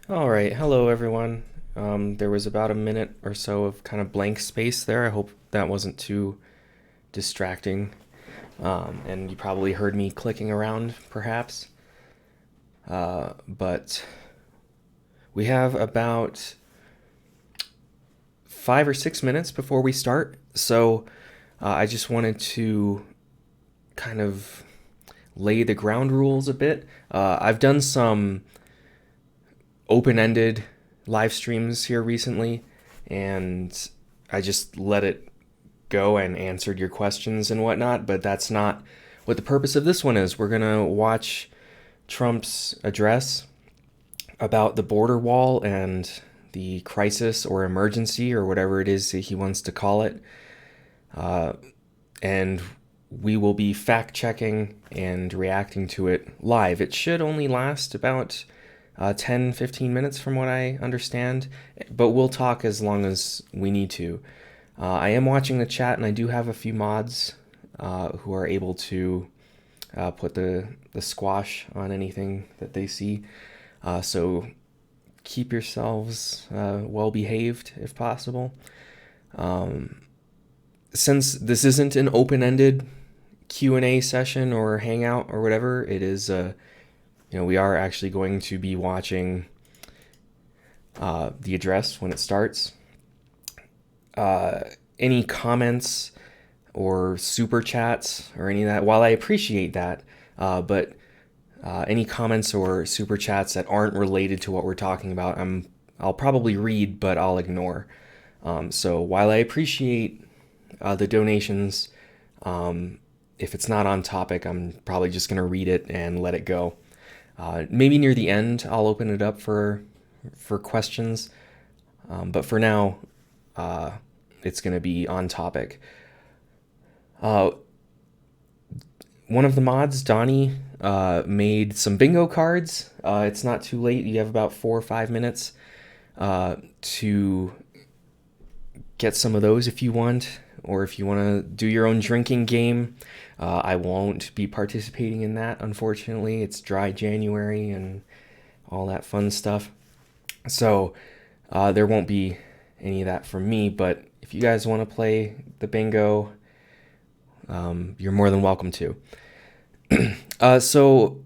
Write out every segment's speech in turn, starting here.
All right, hello everyone. There was about a minute or so of kind of blank space there. I hope that wasn't too distracting. And you probably heard me clicking around, perhaps. But we have about 5 or 6 minutes before we start. So I just wanted to kind of lay the ground rules a bit. I've done some open ended live streams here recently, and I just let it go and answered your questions and whatnot, but that's not what the purpose of this one is. We're going to watch Trump's address about the border wall and the crisis or emergency or whatever it is that he wants to call it. And we will be fact checking and reacting to it live. It should only last about 10-15 minutes from what I understand, but we'll talk as long as we need to. I am watching the chat, and I do have a few mods who are able to put the squash on anything that they see. So keep yourselves well behaved if possible. Since this isn't an open-ended Q&A session or hangout or whatever, it is we are actually going to be watching the address when it starts. Any comments or super chats or any of that, while I appreciate that, but any comments or super chats that aren't related to what we're talking about, I'll probably read, but I'll ignore. So while I appreciate the donations, if it's not on topic, I'm probably just going to read it and let it go. Maybe near the end, I'll open it up for questions. But for now, it's going to be on topic. One of the mods, Donnie, made some bingo cards. It's not too late. You have about 4 or 5 minutes to get some of those if you want, or if you want to do your own drinking game. I won't be participating in that, unfortunately. It's dry January and all that fun stuff. So there won't be any of that from me, but if you guys want to play the bingo, you're more than welcome to. So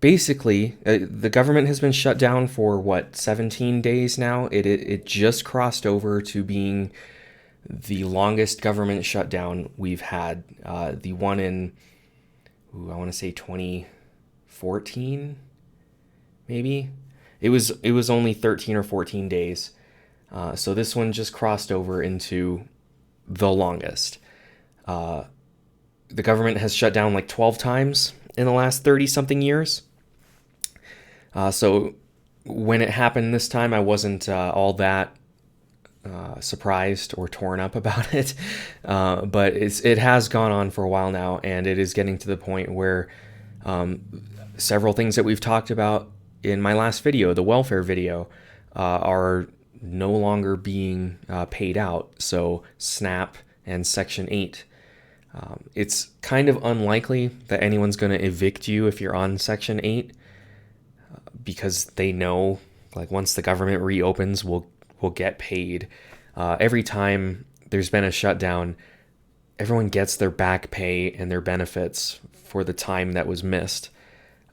basically, the government has been shut down for 17 days now. It just crossed over to being the longest government shutdown we've had. The one in, I want to say 2014, maybe. It was only 13 or 14 days. So this one just crossed over into the longest. The government has shut down like 12 times in the last 30-something years. So when it happened this time, I wasn't all that surprised or torn up about it. But it has gone on for a while now, and it is getting to the point where several things that we've talked about in my last video, the welfare video, are no longer being paid out. So SNAP and Section 8. It's kind of unlikely that anyone's going to evict you if you're on Section 8, because they know, like, once the government reopens, we'll get paid. Every time there's been a shutdown, everyone gets their back pay and their benefits for the time that was missed.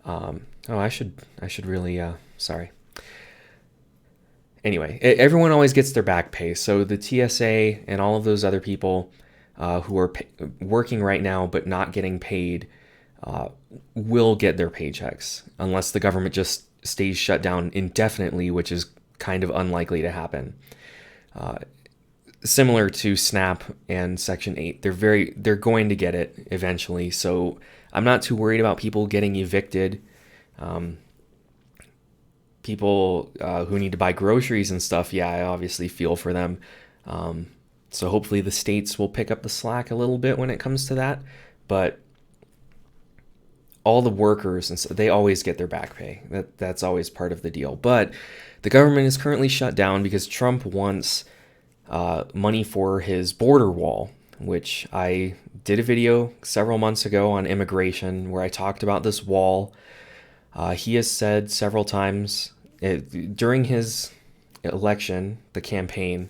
I should really, sorry. Anyway, everyone always gets their back pay. So the TSA and all of those other people who are working right now but not getting paid will get their paychecks, unless the government just stays shut down indefinitely, which is kind of unlikely to happen. Similar to SNAP and Section 8, they're going to get it eventually. So I'm not too worried about people getting evicted. People who need to buy groceries and stuff, yeah, I obviously feel for them. So hopefully the states will pick up the slack a little bit when it comes to that. But all the workers, and so they always get their back pay. That's always part of the deal. But the government is currently shut down because Trump wants money for his border wall, which I did a video several months ago on immigration where I talked about this wall. He has said several times During his election, the campaign,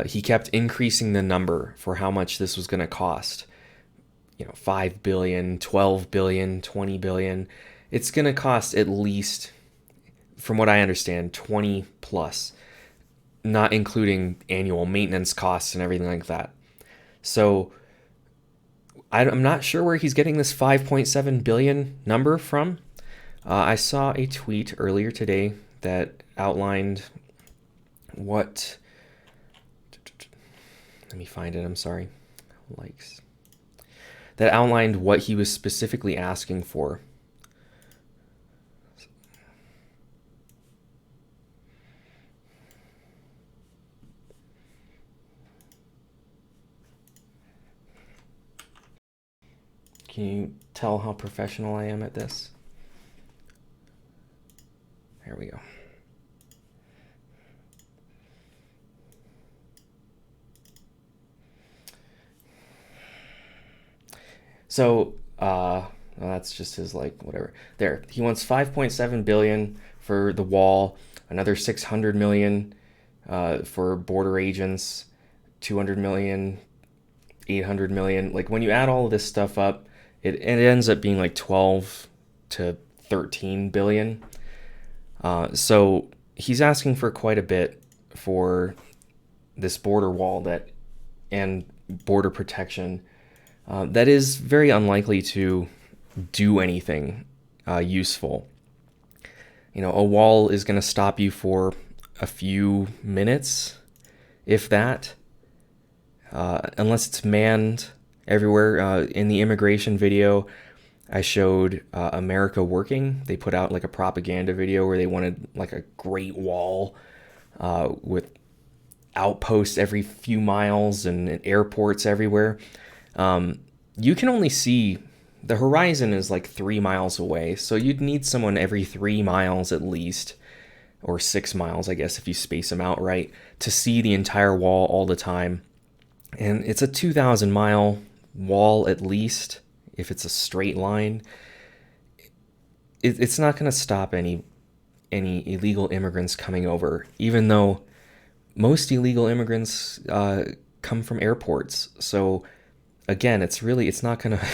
he kept increasing the number for how much this was going to cost. 5 billion, 12 billion, 20 billion. It's going to cost at least, from what I understand, 20 plus, not including annual maintenance costs and everything like that. So I'm not sure where he's getting this 5.7 billion number from. I saw a tweet earlier today that outlined what, let me find it, I'm sorry, likes, that outlined what he was specifically asking for. Can you tell how professional I am at this? There we go. So, well, that's just his, like, whatever. There, he wants 5.7 billion for the wall, another 600 million for border agents, 200 million, 800 million. Like, when you add all of this stuff up, it ends up being like 12 to 13 billion. So he's asking for quite a bit for this border wall and border protection that is very unlikely to do anything useful. A wall is going to stop you for a few minutes, if that, unless it's manned everywhere. In the immigration video, I showed America Working. They put out like a propaganda video where they wanted like a great wall with outposts every few miles and airports everywhere. You can only see, the horizon is like 3 miles away, so you'd need someone every 3 miles at least, or 6 miles, I guess, if you space them out right, to see the entire wall all the time. And it's a 2,000 mile wall at least, if it's a straight line. It's not going to stop any illegal immigrants coming over, even though most illegal immigrants come from airports. So again, it's not going to,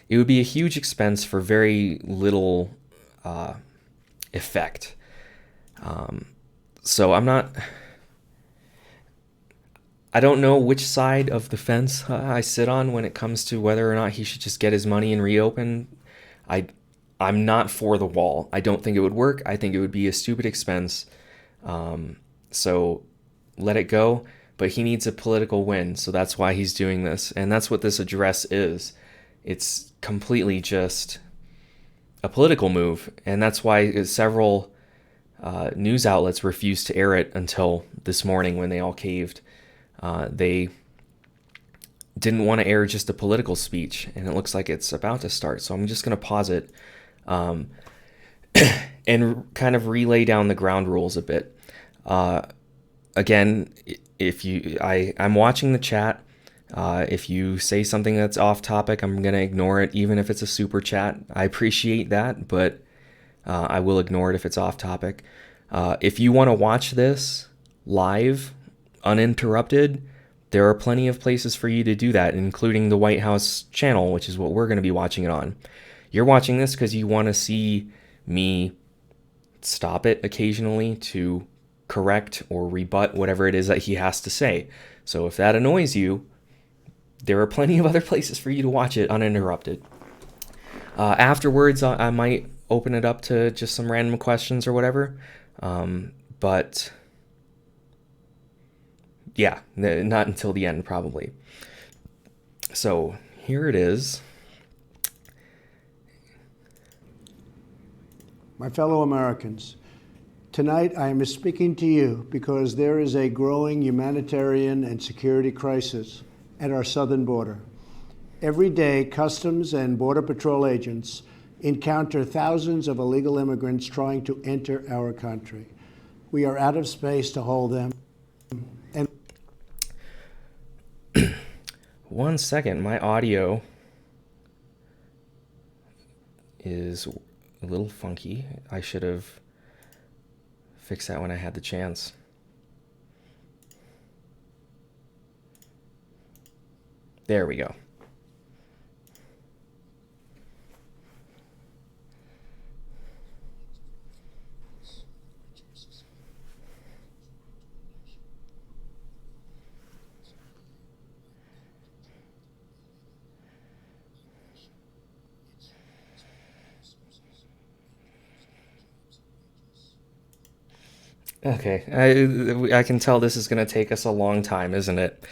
it would be a huge expense for very little effect. So I don't know which side of the fence I sit on when it comes to whether or not he should just get his money and reopen. I'm not for the wall. I don't think it would work. I think it would be a stupid expense. So let it go. But he needs a political win, so that's why he's doing this. And that's what this address is. It's completely just a political move. And that's why several news outlets refused to air it until this morning when they all caved. They didn't want to air just a political speech, and it looks like it's about to start. So I'm just going to pause it and kind of relay down the ground rules a bit. Again, I'm watching the chat. If you say something that's off topic, I'm going to ignore it, even if it's a super chat. I appreciate that, but I will ignore it if it's off topic. If you want to watch this live, uninterrupted, there are plenty of places for you to do that, including the White House channel, which is what we're going to be watching it on. You're watching this because you want to see me stop it occasionally to correct or rebut whatever it is that he has to say. So if that annoys you, there are plenty of other places for you to watch it uninterrupted. Afterwards, I might open it up to just some random questions or whatever. But yeah, not until the end probably. So here it is. My fellow Americans, tonight I am speaking to you because there is a growing humanitarian and security crisis at our southern border. Every day, Customs and Border Patrol agents encounter thousands of illegal immigrants trying to enter our country. We are out of space to hold them. And 1 second, my audio is a little funky. I should have fix that when I had the chance. There we go. Okay, I can tell this is going to take us a long time, isn't it?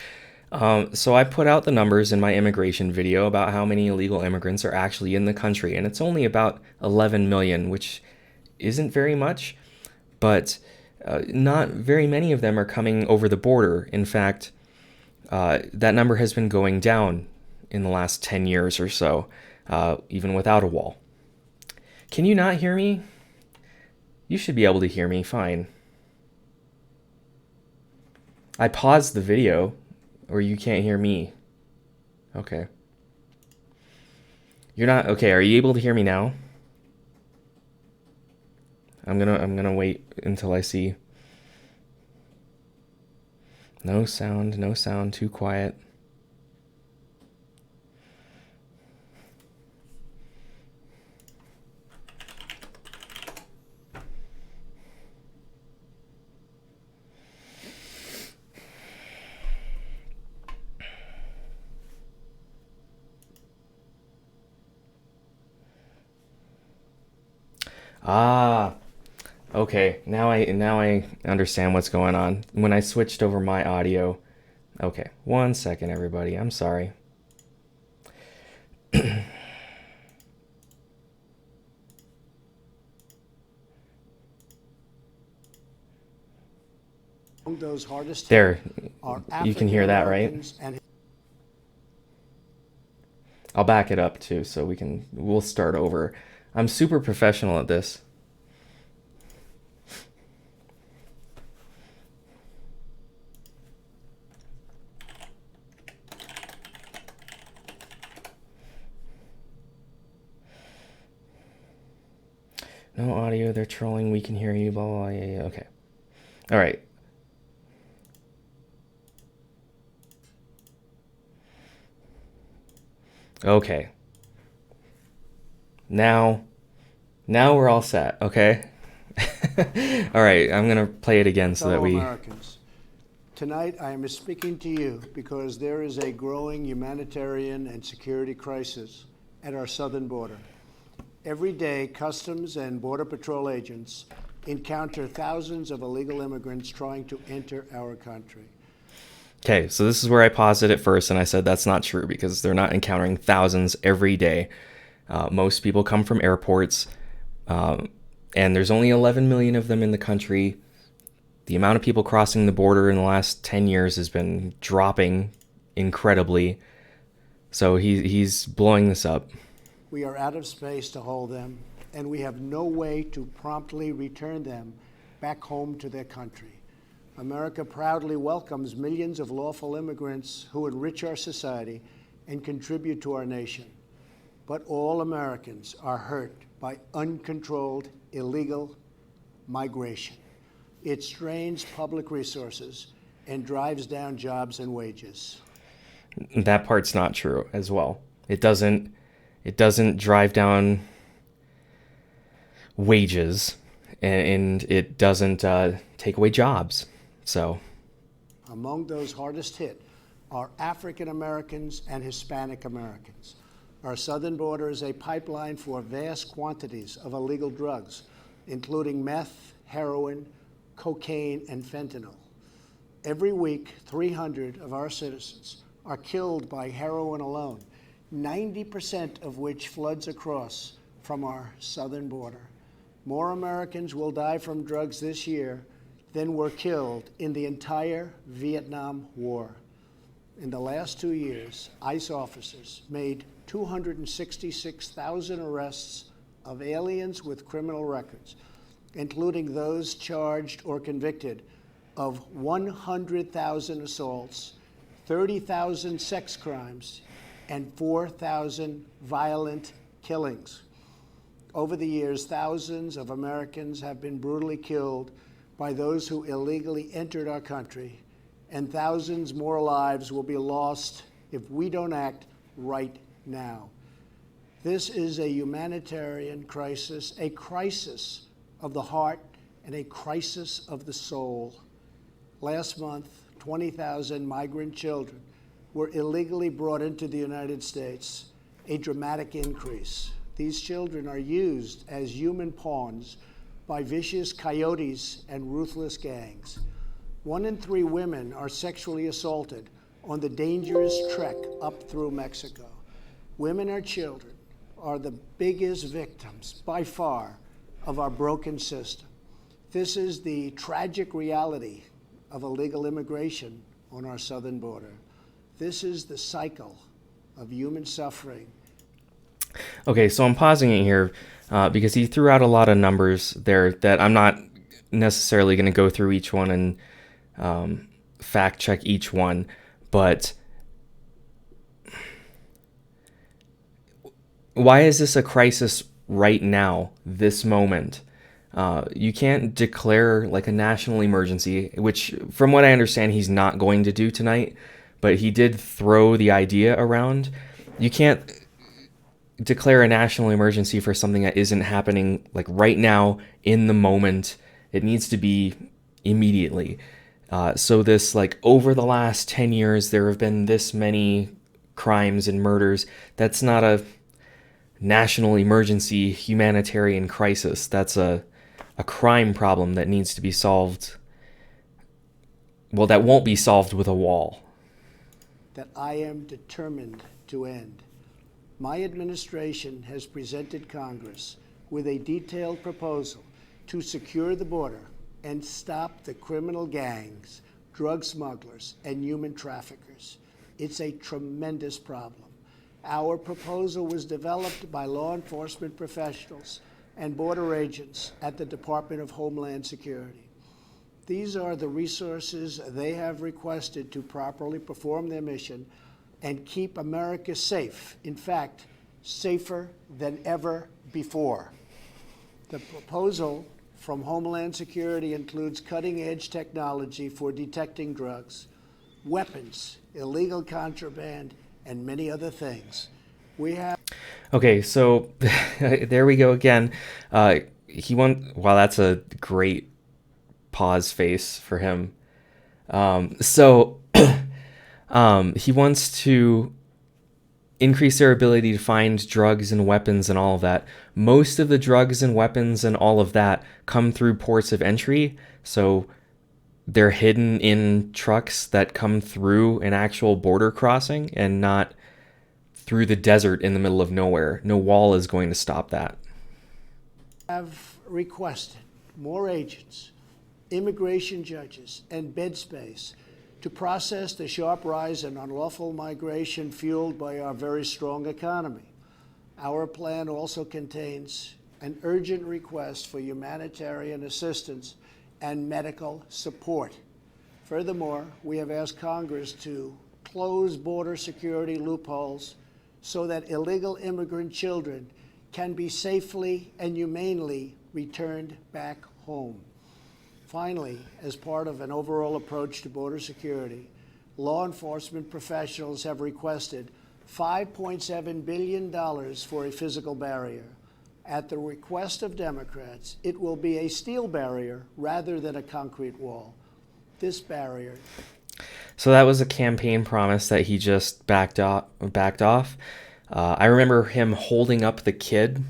So I put out the numbers in my immigration video about how many illegal immigrants are actually in the country, and it's only about 11 million, which isn't very much, but not very many of them are coming over the border. In fact, that number has been going down in the last 10 years or so, even without a wall. Can you not hear me? You should be able to hear me fine. I paused the video, or you can't hear me. Okay. You're not okay. Are you able to hear me now? I'm gonna wait until I see. No sound, no sound, too quiet. Ah, okay. Now I understand what's going on. When I switched over my audio. Okay, 1 second, everybody. I'm sorry. Among those hardest hit There, are you can African hear that, right? Americans and I'll back it up too, so we'll start over. I'm super professional at this. No audio, they're trolling, we can hear you, blah, blah, blah, yeah, yeah, okay. All right. Okay. Now, now we're all set, okay? All right, I'm gonna play it again so that fellow we... Americans. Tonight, I am speaking to you because there is a growing humanitarian and security crisis at our southern border. Every day, Customs and Border Patrol agents encounter thousands of illegal immigrants trying to enter our country. Okay, so this is where I paused it at first and I said that's not true because they're not encountering thousands every day. Most people come from airports, and there's only 11 million of them in the country. The amount of people crossing the border in the last 10 years has been dropping incredibly. So he's blowing this up. We are out of space to hold them, and we have no way to promptly return them back home to their country. America proudly welcomes millions of lawful immigrants who enrich our society and contribute to our nation. But all Americans are hurt by uncontrolled illegal migration. It strains public resources and drives down jobs and wages. That part's not true as well. It doesn't drive down wages, and it doesn't take away jobs. So among those hardest hit are African Americans and Hispanic Americans. Our southern border is a pipeline for vast quantities of illegal drugs, including meth, heroin, cocaine, and fentanyl. Every week, 300 of our citizens are killed by heroin alone, 90% of which floods across from our southern border. More Americans will die from drugs this year than were killed in the entire Vietnam War. In the last 2 years, ICE officers made 266,000 arrests of aliens with criminal records, including those charged or convicted of 100,000 assaults, 30,000 sex crimes, and 4,000 violent killings. Over the years, thousands of Americans have been brutally killed by those who illegally entered our country, and thousands more lives will be lost if we don't act right now. This is a humanitarian crisis, a crisis of the heart and a crisis of the soul. Last month, 20,000 migrant children were illegally brought into the United States, a dramatic increase. These children are used as human pawns by vicious coyotes and ruthless gangs. 1 in 3 women are sexually assaulted on the dangerous trek up through Mexico. Women and children are the biggest victims, by far, of our broken system. This is the tragic reality of illegal immigration on our southern border. This is the cycle of human suffering. Okay, so I'm pausing it here because he threw out a lot of numbers there that I'm not necessarily going to go through each one and fact check each one, but why is this a crisis right now, this moment? You can't declare like a national emergency, which from what I understand, he's not going to do tonight, but he did throw the idea around. You can't declare a national emergency for something that isn't happening like right now in the moment. It needs to be immediately. So this like over the last 10 years, there have been this many crimes and murders. That's not a national emergency humanitarian crisis. That's a crime problem that needs to be solved. Well, that won't be solved with a wall. That I am determined to end. My administration has presented Congress with a detailed proposal to secure the border and stop the criminal gangs, drug smugglers, and human traffickers. It's a tremendous problem. Our proposal was developed by law enforcement professionals and border agents at the Department of Homeland Security. These are the resources they have requested to properly perform their mission and keep America safe. In fact, safer than ever before. The proposal from Homeland Security includes cutting-edge technology for detecting drugs, weapons, illegal contraband, and many other things. We have... Okay, so there we go again. Wow, that's a great pause face for him. He wants to increase their ability to find drugs and weapons and all of that. Most of the drugs and weapons and all of that come through ports of entry, so they're hidden in trucks that come through an actual border crossing and not through the desert in the middle of nowhere. No wall is going to stop that. Have requested more agents, immigration judges, and bed space to process the sharp rise in unlawful migration fueled by our very strong economy. Our plan also contains an urgent request for humanitarian assistance and medical support. Furthermore, we have asked Congress to close border security loopholes so that illegal immigrant children can be safely and humanely returned back home. Finally, as part of an overall approach to border security, law enforcement professionals have requested $5.7 billion for a physical barrier. At the request of Democrats, it will be a steel barrier rather than a concrete wall. This barrier... So that was a campaign promise that he just backed off. I remember him holding up the kid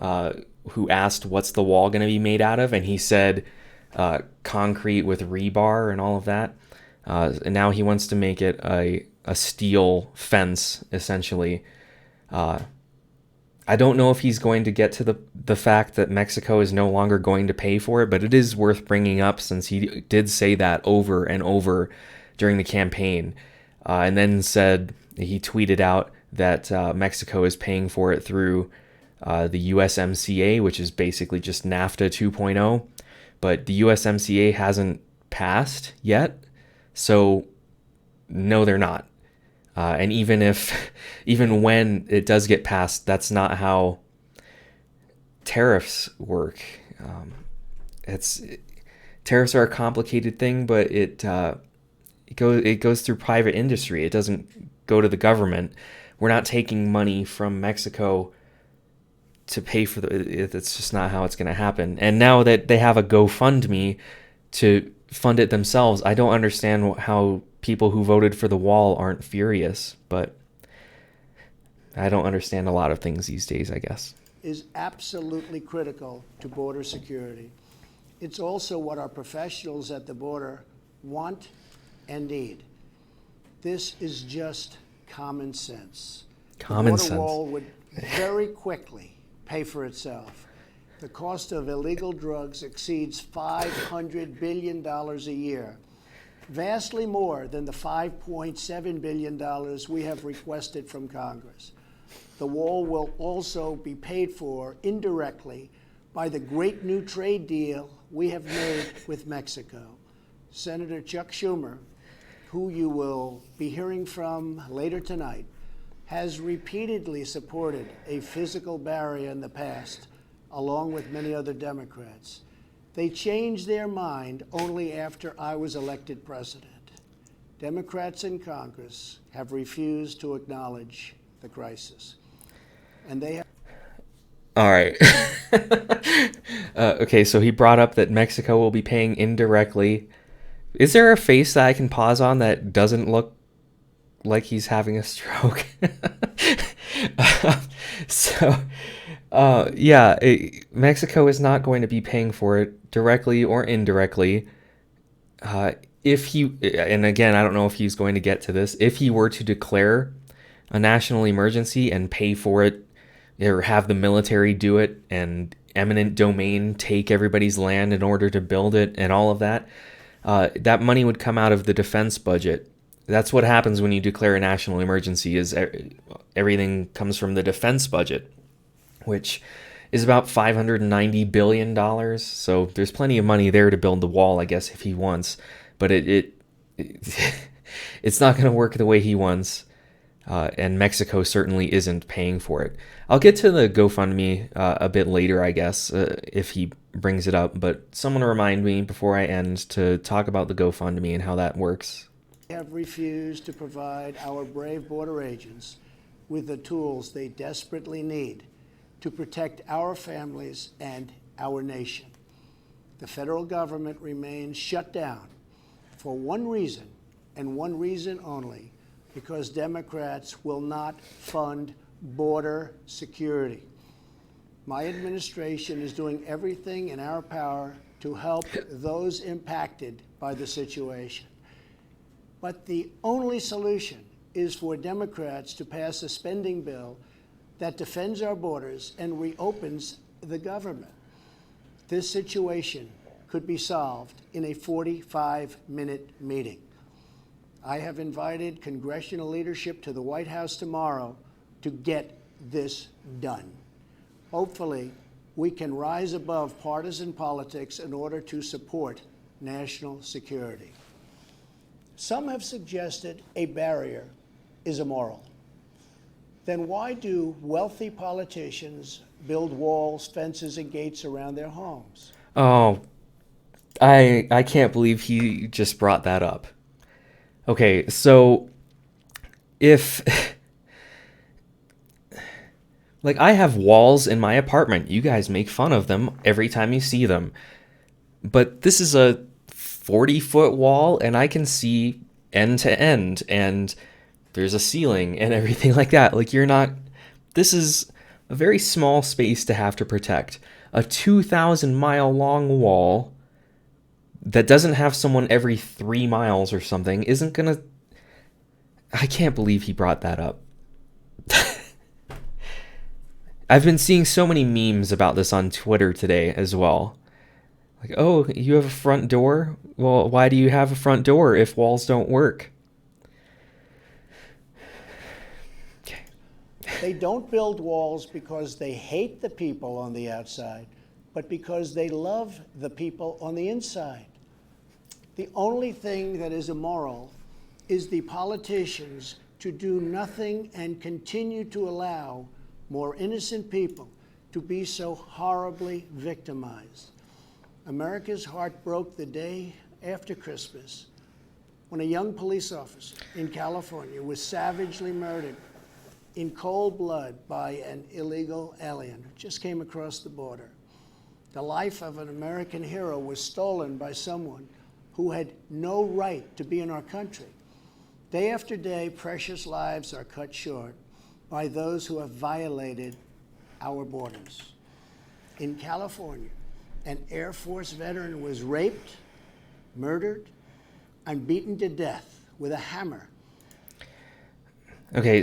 who asked, "What's the wall going to be made out of?" And he said, "Concrete with rebar and all of that." And now he wants to make it a steel fence, essentially. I don't know if he's going to get to the fact that Mexico is no longer going to pay for it, but it is worth bringing up since he did say that over and over during the campaign. And then said, he tweeted out that Mexico is paying for it through the USMCA, which is basically just NAFTA 2.0. But the USMCA hasn't passed yet, so no, they're not. And even when it does get passed, that's not how tariffs work. tariffs are a complicated thing, but it goes through private industry. It doesn't go to the government. We're not taking money from Mexico to pay for it's just not how it's going to happen. And now that they have a GoFundMe to fund it themselves, I don't understand how people who voted for the wall aren't furious, but I don't understand a lot of things these days, I guess. Is absolutely critical to border security. It's also what our professionals at the border want and need. This is just common sense. Common The sense. border wall would very quickly pay for itself. The cost of illegal drugs exceeds $500 billion a year, vastly more than the $5.7 billion we have requested from Congress. The wall will also be paid for indirectly by the great new trade deal we have made with Mexico. Senator Chuck Schumer, who you will be hearing from later tonight, has repeatedly supported a physical barrier in the past, along with many other Democrats. They changed their mind only after I was elected president. Democrats in Congress have refused to acknowledge the crisis. And they have. All right. Okay, so he brought up that Mexico will be paying indirectly. Is there a face that I can pause on that doesn't look like he's having a stroke? So, yeah, Mexico is not going to be paying for it directly or indirectly. If he, and again, I don't know if he's going to get to this, if he were to declare a national emergency and pay for it, or have the military do it, and eminent domain take everybody's land in order to build it, and all of that, that money would come out of the defense budget. That's what happens when you declare a national emergency, is everything comes from the defense budget, which is about $590 billion. So there's plenty of money there to build the wall, I guess, if he wants. But it's not going to work the way he wants. And Mexico certainly isn't paying for it. I'll get to the GoFundMe a bit later, I guess, if he brings it up. But someone remind me before I end to talk about the GoFundMe and how that works. Have refused to provide our brave border agents with the tools they desperately need to protect our families and our nation. The federal government remains shut down for one reason, and one reason only, because Democrats will not fund border security. My administration is doing everything in our power to help those impacted by the situation. But the only solution is for Democrats to pass a spending bill that defends our borders and reopens the government. This situation could be solved in a 45-minute meeting. I have invited congressional leadership to the White House tomorrow to get this done. Hopefully, we can rise above partisan politics in order to support national security. Some have suggested a barrier is immoral. Then why do wealthy politicians build walls, fences, and gates around their homes? Oh, I can't believe he just brought that up. Okay, so if like I have walls in my apartment, you guys make fun of them every time you see them. But this is a 40-foot wall and I can see end to end and there's a ceiling and everything like that. Like this is a very small space to have to protect. A 2,000-mile long wall that doesn't have someone every 3 miles or something isn't gonna. I can't believe he brought that up. I've been seeing so many memes about this on Twitter today as well. Like, oh, you have a front door? Well, why do you have a front door if walls don't work? Okay. They don't build walls because they hate the people on the outside, but because they love the people on the inside. The only thing that is immoral is the politicians to do nothing and continue to allow more innocent people to be so horribly victimized. America's heart broke the day after Christmas when a young police officer in California was savagely murdered in cold blood by an illegal alien who just came across the border. The life of an American hero was stolen by someone who had no right to be in our country. Day after day, precious lives are cut short by those who have violated our borders. In California, an Air Force veteran was raped, murdered, and beaten to death with a hammer. Okay,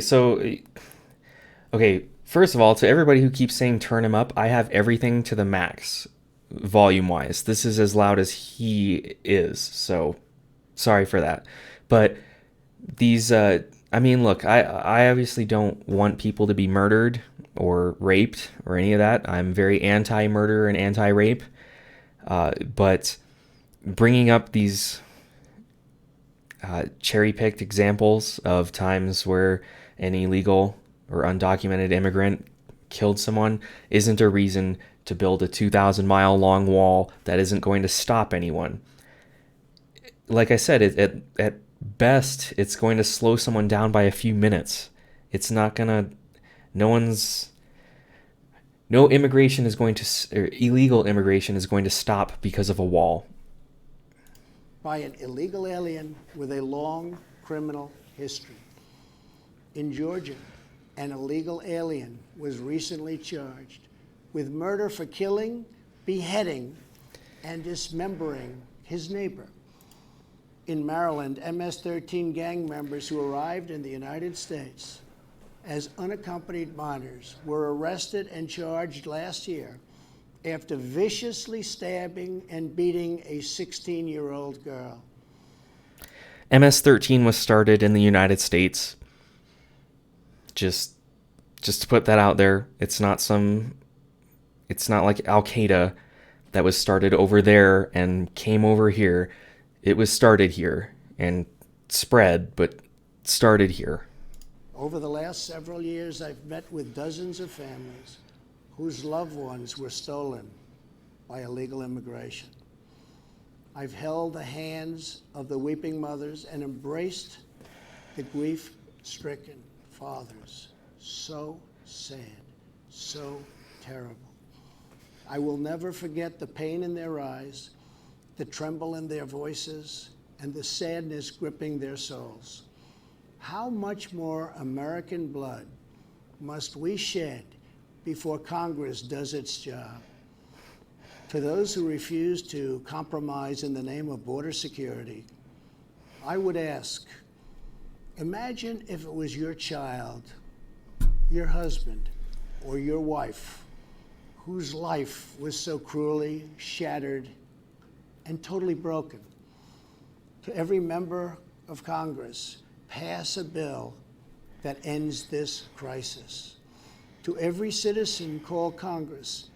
first of all, to everybody who keeps saying turn him up, I have everything to the max, volume-wise. This is as loud as he is, so sorry for that. But these, look, I obviously don't want people to be murdered or raped or any of that. I'm very anti-murder and anti-rape. But bringing up these cherry-picked examples of times where an illegal or undocumented immigrant killed someone isn't a reason to build a 2,000-mile long wall that isn't going to stop anyone. Like I said, at best, it's going to slow someone down by a few minutes. It's not gonna. No immigration is going to, or illegal immigration is going to stop because of a wall. By an illegal alien with a long criminal history. In Georgia, an illegal alien was recently charged with murder for killing, beheading, and dismembering his neighbor. In Maryland, MS-13 gang members who arrived in the United States as unaccompanied minors were arrested and charged last year after viciously stabbing and beating a 16-year-old girl. MS-13 was started in the United States. Just to put that out there, it's not like Al-Qaeda that was started over there and came over here. It was started here and spread, but started here. Over the last several years, I've met with dozens of families whose loved ones were stolen by illegal immigration. I've held the hands of the weeping mothers and embraced the grief-stricken fathers. So sad, so terrible. I will never forget the pain in their eyes, the tremble in their voices, and the sadness gripping their souls. How much more American blood must we shed before Congress does its job? To those who refuse to compromise in the name of border security, I would ask, imagine if it was your child, your husband, or your wife whose life was so cruelly shattered and totally broken. To every member of Congress, pass a bill that ends this crisis. To every citizen, call Congress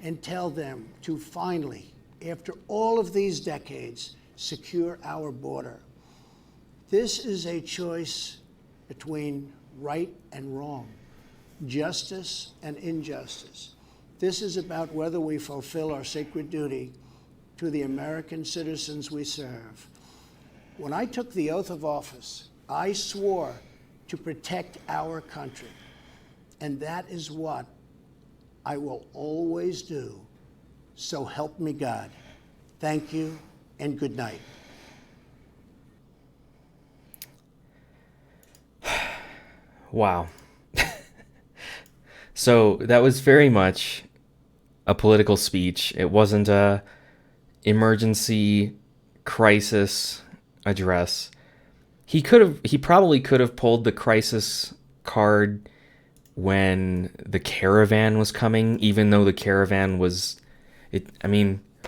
and tell them to finally, after all of these decades, secure our border. This is a choice between right and wrong, justice and injustice. This is about whether we fulfill our sacred duty to the American citizens we serve. When I took the oath of office, I swore to protect our country, and that is what I will always do. So help me God. Thank you, and good night. Wow. So that was very much a political speech. It wasn't a emergency crisis address. He probably could have pulled the crisis card when the caravan was coming, even though the caravan was,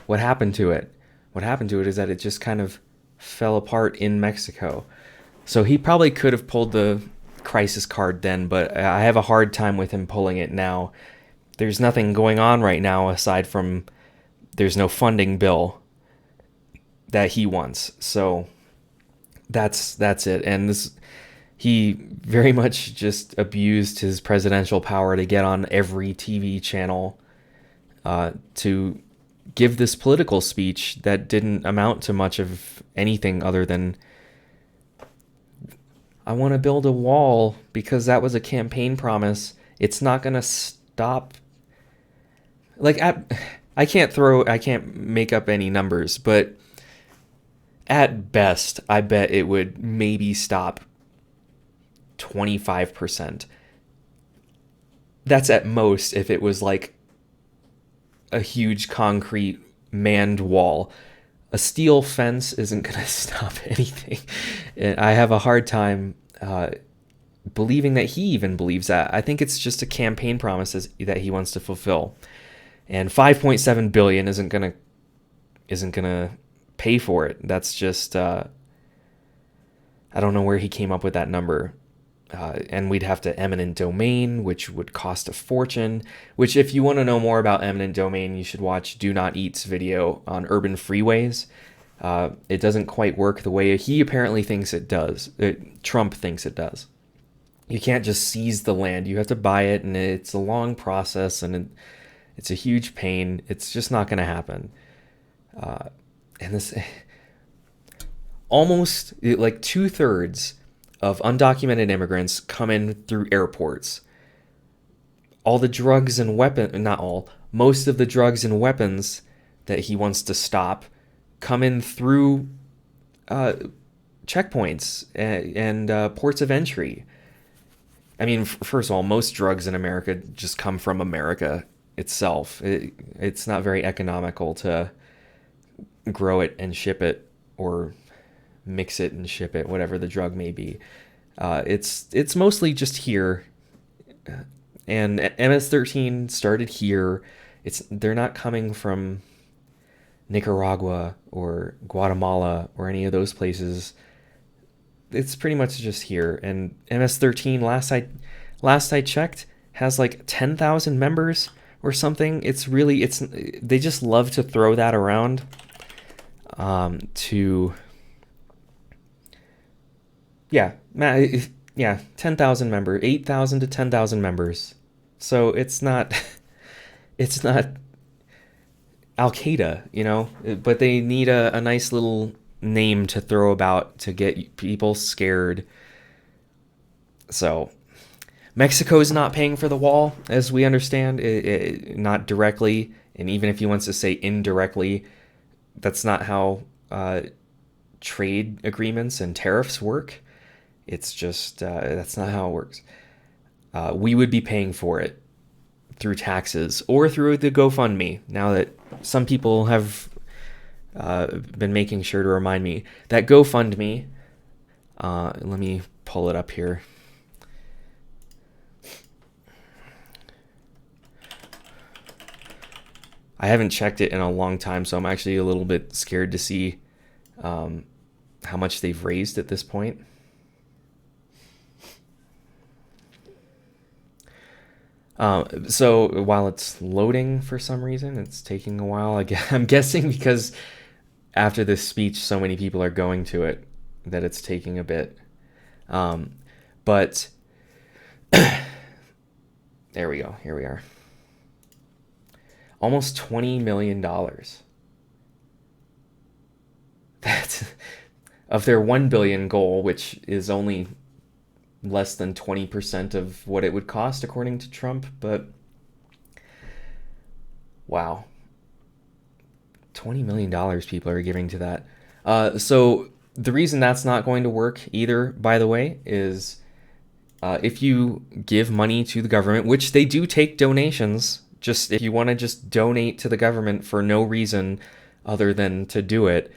what happened to it? What happened to it is that it just kind of fell apart in Mexico. So he probably could have pulled the crisis card then, but I have a hard time with him pulling it now. There's nothing going on right now aside from there's no funding bill that he wants. So that's it. And he very much just abused his presidential power to get on every TV channel to give this political speech that didn't amount to much of anything other than, I want to build a wall because that was a campaign promise. It's not going to stop. Like, I can't make up any numbers, but at best, I bet it would maybe stop 25%. That's at most if it was like a huge concrete manned wall. A steel fence isn't going to stop anything. I have a hard time believing that he even believes that. I think it's just a campaign promise that he wants to fulfill. And 5.7 billion isn't gonna pay for it. That's just I don't know where he came up with that number. And we'd have to eminent domain, which would cost a fortune. Which, if you want to know more about eminent domain, you should watch Do Not Eat's video on urban freeways. It doesn't quite work the way he apparently thinks it does. Trump thinks it does. You can't just seize the land. You have to buy it, and it's a long process, and it's a huge pain. It's just not going to happen. And this, almost like 2/3 of undocumented immigrants come in through airports. All the drugs and not all, most of the drugs and weapons that he wants to stop come in through checkpoints and ports of entry. I mean, first of all, most drugs in America just come from America itself. It's not very economical to grow it and ship it, or mix it and ship it, whatever the drug may be. It's mostly just here, and MS-13 started here. They're not coming from Nicaragua or Guatemala or any of those places. It's pretty much just here. And MS-13, last I checked, has like 10,000 members or something. They just love to throw that around to. Yeah, 10,000 members, 8,000 to 10,000 members. So it's not Al Qaeda, but they need a nice little name to throw about to get people scared. So Mexico's not paying for the wall, as we understand, not directly, and even if he wants to say indirectly, that's not how trade agreements and tariffs work. It's just that's not how it works. We would be paying for it through taxes or through the GoFundMe. Now that some people have been making sure to remind me that GoFundMe. Let me pull it up here. I haven't checked it in a long time, so I'm actually a little bit scared to see how much they've raised at this point. So while it's loading for some reason, it's taking a while. I'm guessing because after this speech, so many people are going to it that it's taking a bit. But there we go. Here we are. Almost $20 million. That's of their 1 billion goal, which is only less than 20% of what it would cost according to Trump. But wow, $20 million people are giving to that. So the reason that's not going to work either, by the way, is if you give money to the government, which they do take donations, just if you want to just donate to the government for no reason other than to do it,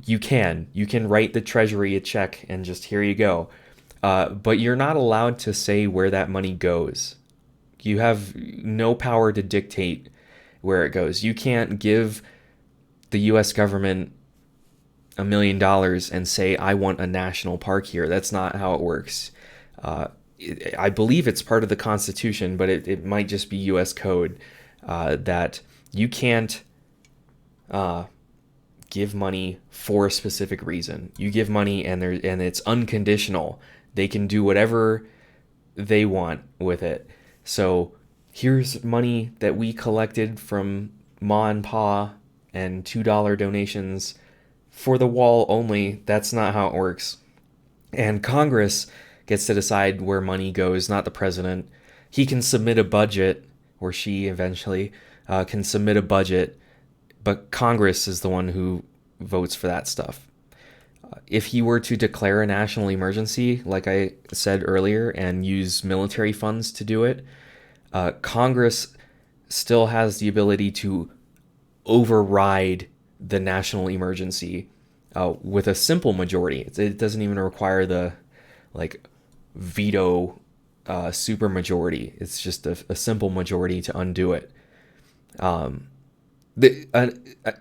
you can write the Treasury a check and just, here you go. But you're not allowed to say where that money goes. You have no power to dictate where it goes. You can't give the U.S. government $1 million and say, I want a national park here. That's not how it works. I believe it's part of the Constitution, but it might just be U.S. code that you can't give money for a specific reason. You give money and it's unconditional. They can do whatever they want with it. So here's money that we collected from ma and pa and $2 donations for the wall only. That's not how it works. And Congress gets to decide where money goes, not the president. He can submit a budget, or she eventually can submit a budget, but Congress is the one who votes for that stuff. If he were to declare a national emergency, like I said earlier, and use military funds to do it, Congress still has the ability to override the national emergency with a simple majority. It doesn't even require the veto super majority. It's just a simple majority to undo it.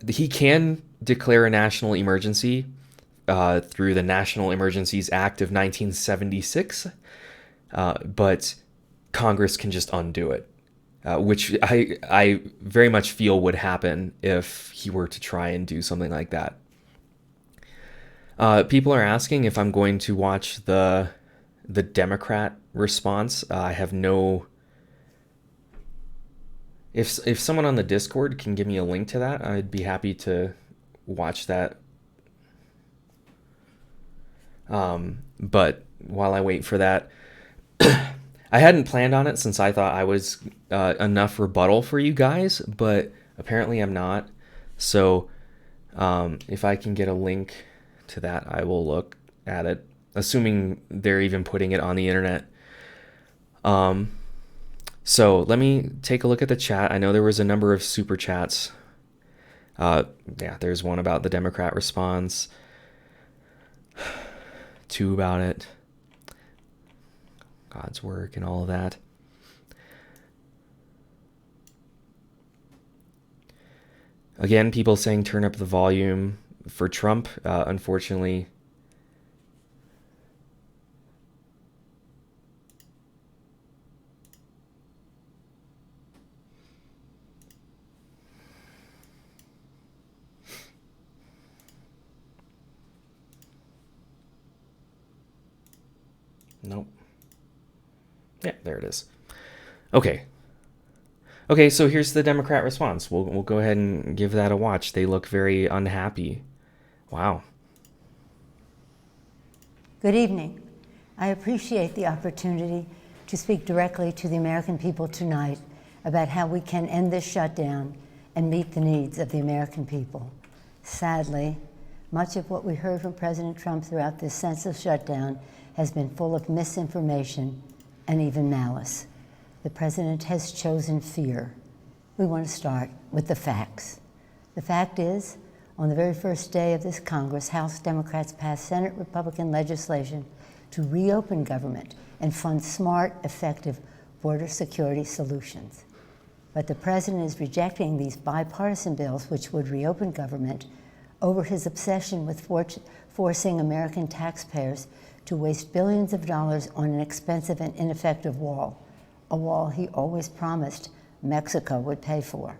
He can declare a national emergency through the National Emergencies Act of 1976, but Congress can just undo it, which I very much feel would happen if he were to try and do something like that. People are asking if I'm going to watch the Democrat response. I have no. If someone on the Discord can give me a link to that, I'd be happy to watch that. But while I wait for that, I hadn't planned on it since I thought I was enough rebuttal for you guys, but apparently I'm not. So if I can get a link to that, I will look at it, assuming they're even putting it on the internet. So let me take a look at the chat. I know there was a number of super chats. Yeah, there's one about the Democrat response. Two about it. God's work and all of that. Again, people saying turn up the volume for Trump. Unfortunately, nope. Yeah, there it is. Okay. Okay, so here's the Democrat response. We'll go ahead and give that a watch. They look very unhappy. Wow. Good evening. I appreciate the opportunity to speak directly to the American people tonight about how we can end this shutdown and meet the needs of the American people. Sadly, much of what we heard from President Trump throughout this senseless shutdown has been full of misinformation and even malice. The president has chosen fear. We want to start with the facts. The fact is, on the very first day of this Congress, House Democrats passed Senate Republican legislation to reopen government and fund smart, effective border security solutions. But the president is rejecting these bipartisan bills which would reopen government over his obsession with forcing American taxpayers to waste billions of dollars on an expensive and ineffective wall, a wall he always promised Mexico would pay for.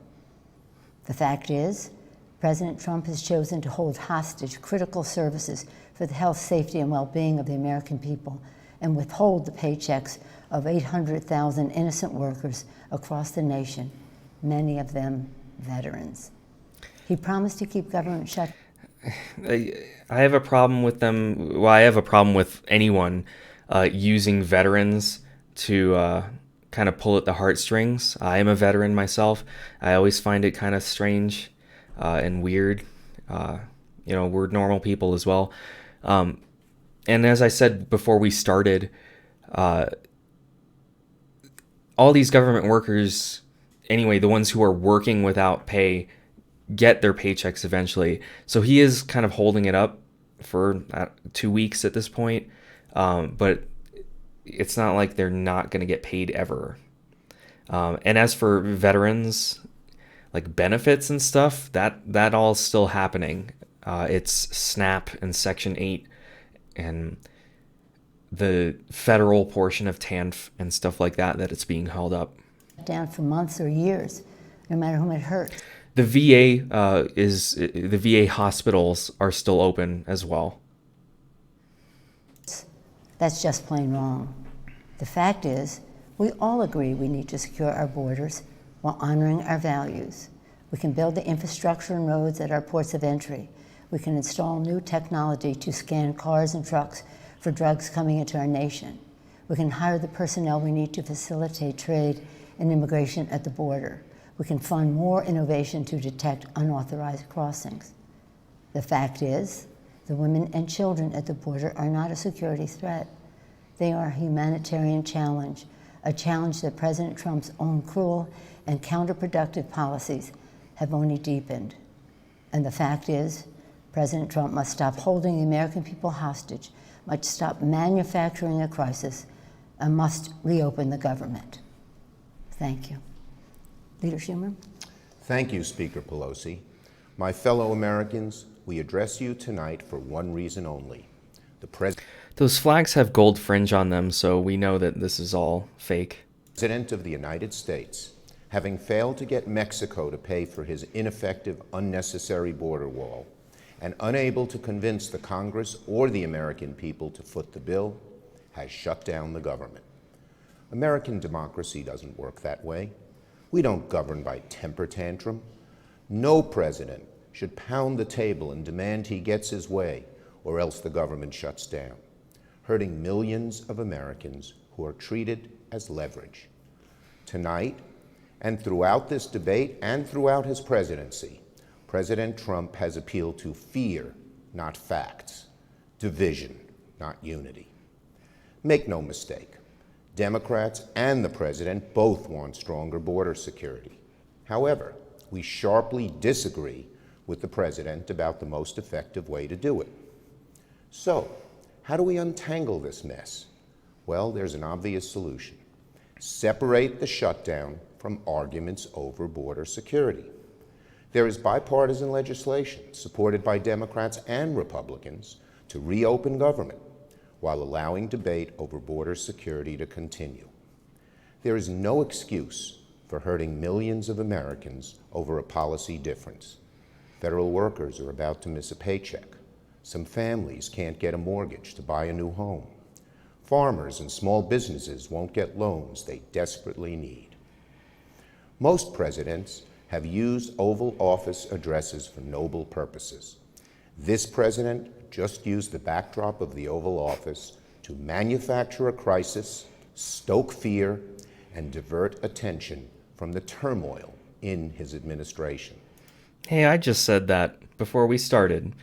The fact is, President Trump has chosen to hold hostage critical services for the health, safety, and well-being of the American people and withhold the paychecks of 800,000 innocent workers across the nation, many of them veterans. He promised to keep government shut. I have a problem with them. Well, I have a problem with anyone using veterans to kind of pull at the heartstrings. I am a veteran myself. I always find it kind of strange and weird. We're normal people as well. And as I said before we started, all these government workers, anyway, the ones who are working without pay, get their paychecks eventually. So he is kind of holding it up for 2 weeks at this point. But it's not like they're not going to get paid ever. And as for veterans, like benefits and stuff, that all is still happening. It's SNAP and Section 8 and the federal portion of TANF and stuff like that it's being held up. Down for months or years, no matter whom it hurts. The VA hospitals are still open as well. That's just plain wrong. The fact is, we all agree we need to secure our borders while honoring our values. We can build the infrastructure and roads at our ports of entry. We can install new technology to scan cars and trucks for drugs coming into our nation. We can hire the personnel we need to facilitate trade and immigration at the border. We can fund more innovation to detect unauthorized crossings. The fact is, the women and children at the border are not a security threat. They are a humanitarian challenge, a challenge that President Trump's own cruel and counterproductive policies have only deepened. And the fact is, President Trump must stop holding the American people hostage, must stop manufacturing a crisis, and must reopen the government. Thank you. Leader Schumer? Thank you, Speaker Pelosi. My fellow Americans, we address you tonight for one reason only. The Those flags have gold fringe on them, so we know that this is all fake. President of the United States, having failed to get Mexico to pay for his ineffective, unnecessary border wall, and unable to convince the Congress or the American people to foot the bill, has shut down the government. American democracy doesn't work that way. We don't govern by temper tantrum. No president should pound the table and demand he gets his way, or else the government shuts down, hurting millions of Americans who are treated as leverage. Tonight, and throughout this debate and throughout his presidency, President Trump has appealed to fear, not facts, division, not unity. Make no mistake, Democrats and the president both want stronger border security. However, we sharply disagree with the president about the most effective way to do it. So, how do we untangle this mess? Well, there's an obvious solution. Separate the shutdown from arguments over border security. There is bipartisan legislation supported by Democrats and Republicans to reopen government while allowing debate over border security to continue. There is no excuse for hurting millions of Americans over a policy difference. Federal workers are about to miss a paycheck. Some families can't get a mortgage to buy a new home. Farmers and small businesses won't get loans they desperately need. Most presidents have used Oval Office addresses for noble purposes. This president just used the backdrop of the Oval Office to manufacture a crisis, stoke fear, and divert attention from the turmoil in his administration. Hey, I just said that before we started.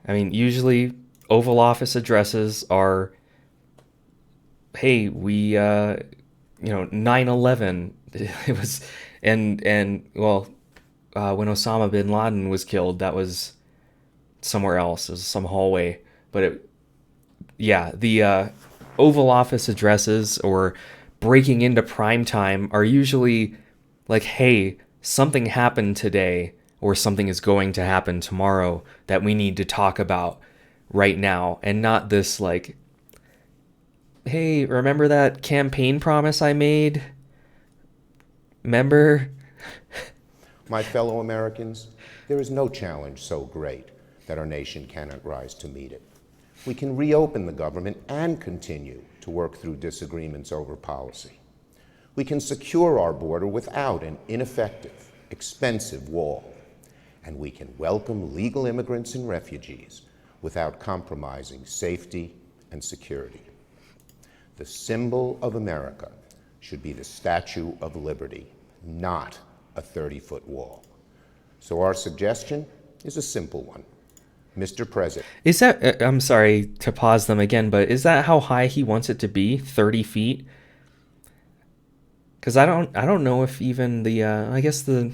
I mean, usually Oval Office addresses are, hey, we, 9/11, it was, when Osama bin Laden was killed, that was somewhere else. It was some hallway. But the Oval Office addresses or breaking into prime time are usually like, hey, something happened today or something is going to happen tomorrow that we need to talk about right now, and not this like, hey, remember that campaign promise I made? Remember? My fellow Americans, there is no challenge so great that our nation cannot rise to meet it. We can reopen the government and continue to work through disagreements over policy. We can secure our border without an ineffective, expensive wall. And we can welcome legal immigrants and refugees without compromising safety and security. The symbol of America should be the Statue of Liberty, not a 30-foot wall. So our suggestion is a simple one. Mr. President. Is that, I'm sorry to pause them again, but is that how high he wants it to be? 30 feet? Because I don't know if even the, I guess the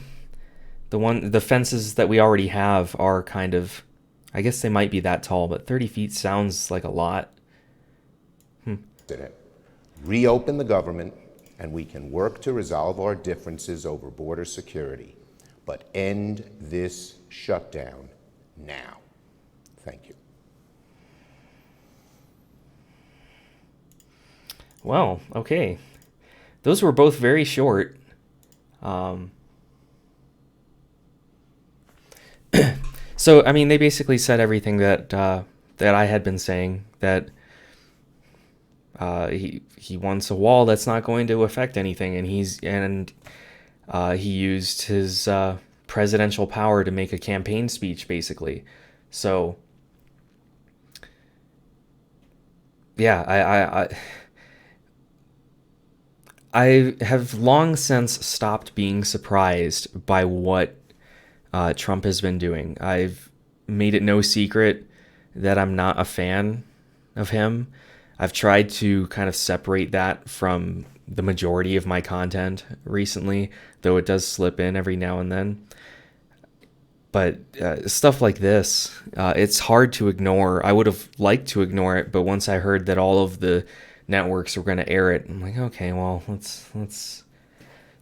fences that we already have are kind of, I guess they might be that tall, but 30 feet sounds like a lot. Reopen the government, and we can work to resolve our differences over border security, but end this shutdown now. Thank you. Well, okay. Those were both very short. So, I mean, they basically said everything that I had been saying, that he wants a wall that's not going to affect anything, and he used his presidential power to make a campaign speech, basically. So, yeah, I have long since stopped being surprised by what Trump has been doing. I've made it no secret that I'm not a fan of him. I've tried to kind of separate that from the majority of my content recently, though it does slip in every now and then. But stuff like this, it's hard to ignore. I would have liked to ignore it, but once I heard that all of the networks were going to air it, I'm like, okay, well, let's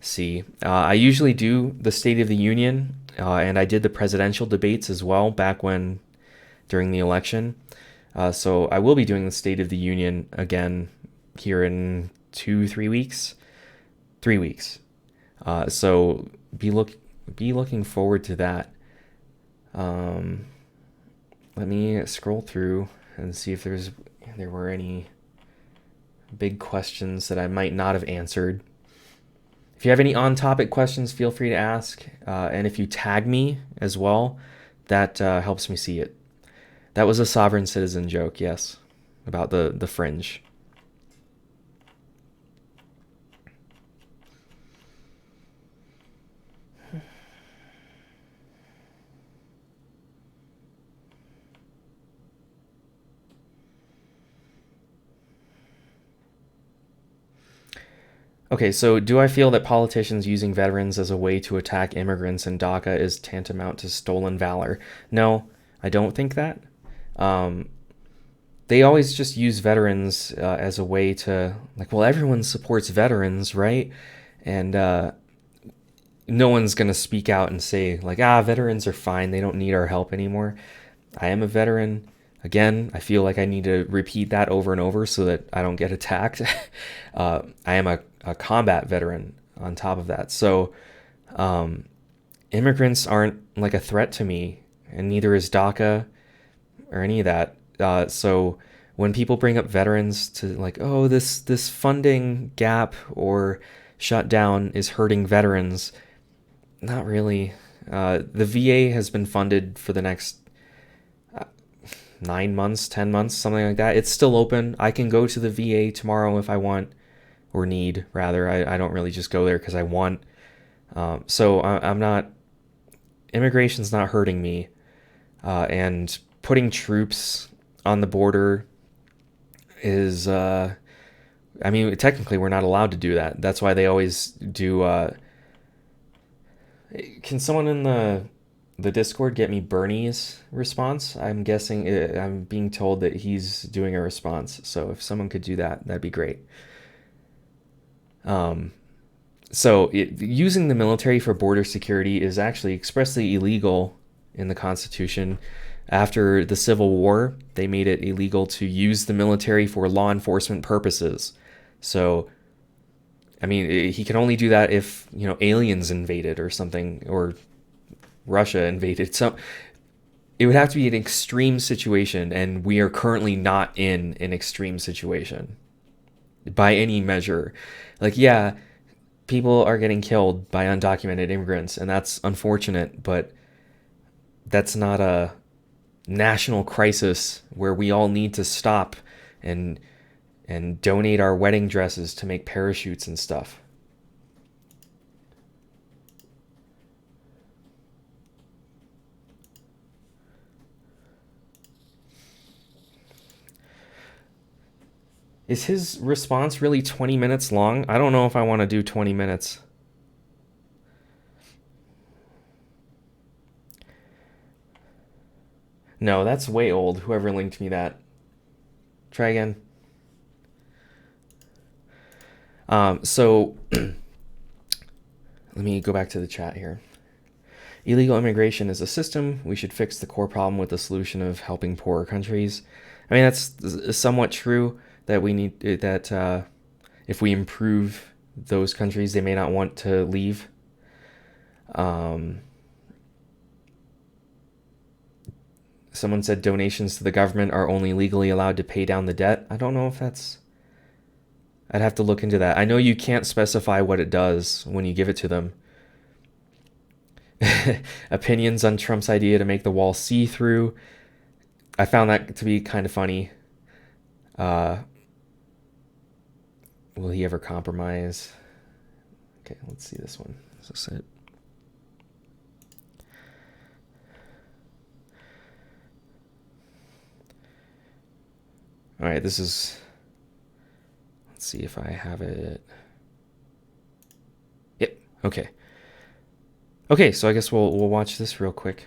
see. I usually do the State of the Union, and I did the presidential debates as well back when during the election. So I will be doing the State of the Union again here in 3 weeks. 3 weeks. So be looking forward to that. Let me scroll through and see if there were any big questions that I might not have answered. If you have any on-topic questions, feel free to ask. And if you tag me as well, that helps me see it. That was a sovereign citizen joke, yes, about the fringe. Okay, so do I feel that politicians using veterans as a way to attack immigrants in DACA is tantamount to stolen valor? No, I don't think that. They always just use veterans as a way to, like, well, everyone supports veterans, right? And no one's going to speak out and say, like, veterans are fine. They don't need our help anymore. I am a veteran. Again, I feel like I need to repeat that over and over so that I don't get attacked. I am a combat veteran on top of that. So immigrants aren't like a threat to me, and neither is DACA or any of that. So when people bring up veterans to like, oh, this funding gap or shutdown is hurting veterans, not really. The VA has been funded for the next 9 months, 10 months, something like that. It's still open. I can go to the VA tomorrow if I want, or need, rather. I don't really just go there because I want. So I'm not, immigration's not hurting me. And putting troops on the border is, I mean, technically we're not allowed to do that. That's why they always do, can someone in the Discord get me Bernie's response? I'm guessing, I'm being told that he's doing a response. So if someone could do that, that'd be great. Using the military for border security is actually expressly illegal in the Constitution. After the Civil War, they made it illegal to use the military for law enforcement purposes. So, I mean, he can only do that if, aliens invaded or something, or Russia invaded. So it would have to be an extreme situation, and we are currently not in an extreme situation by any measure. Like, yeah, people are getting killed by undocumented immigrants, and that's unfortunate, but that's not a national crisis where we all need to stop and donate our wedding dresses to make parachutes and stuff. Is his response really 20 minutes long? I don't know if I want to do 20 minutes. No, that's way old, whoever linked me that. Try again. Let me go back to the chat here. Illegal immigration is a system. We should fix the core problem with the solution of helping poorer countries. I mean, that's somewhat true, that we need that if we improve those countries, they may not want to leave. Someone said donations to the government are only legally allowed to pay down the debt. I don't know if that's... I'd have to look into that. I know you can't specify what it does when you give it to them. opinions on Trump's idea to make the wall see-through. I found that to be kind of funny. Uh, will he ever compromise? Okay, let's see this one. Is this it? All right, this is. Let's see if I have it. Yep. Okay. Okay, so I guess we'll watch this real quick,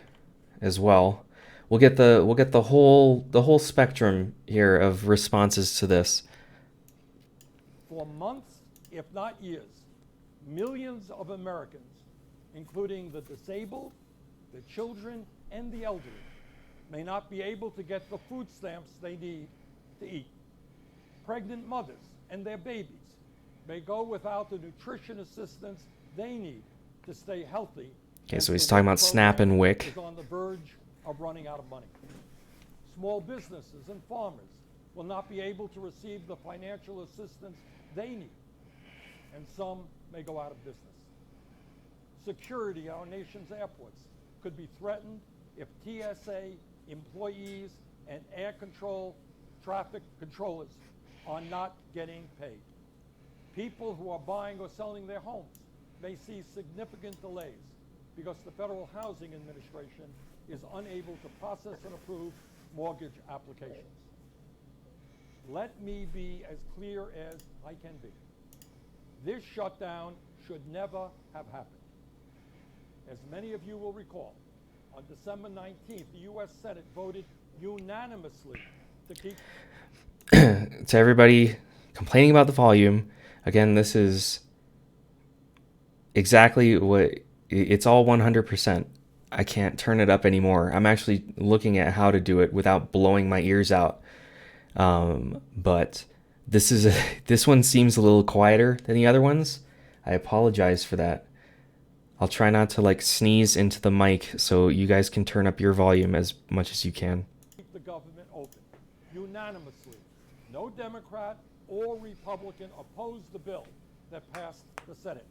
as well. We'll get the whole spectrum here of responses to this. For months, if not years, millions of Americans, including the disabled, the children, and the elderly, may not be able to get the food stamps they need to eat. Pregnant mothers and their babies may go without the nutrition assistance they need to stay healthy. Okay, so he's talking about SNAP and WIC. Is on the verge of running out of money. Small businesses and farmers will not be able to receive the financial assistance they need, and some may go out of business. Security at our nation's airports could be threatened if TSA employees and air control traffic controllers are not getting paid. People who are buying or selling their homes may see significant delays because the Federal Housing Administration is unable to process and approve mortgage applications. Let me be as clear as I can be. This shutdown should never have happened. As many of you will recall, on December 19th, the U.S. Senate voted unanimously to keep... To everybody complaining about the volume, again, this is exactly what... It's all 100%. I can't turn it up anymore. I'm actually looking at how to do it without blowing my ears out. But this one seems a little quieter than the other ones. I apologize for that. I'll try not to like sneeze into the mic so you guys can turn up your volume as much as you can. Keep the government open unanimously. No Democrat or Republican opposed the bill that passed the Senate.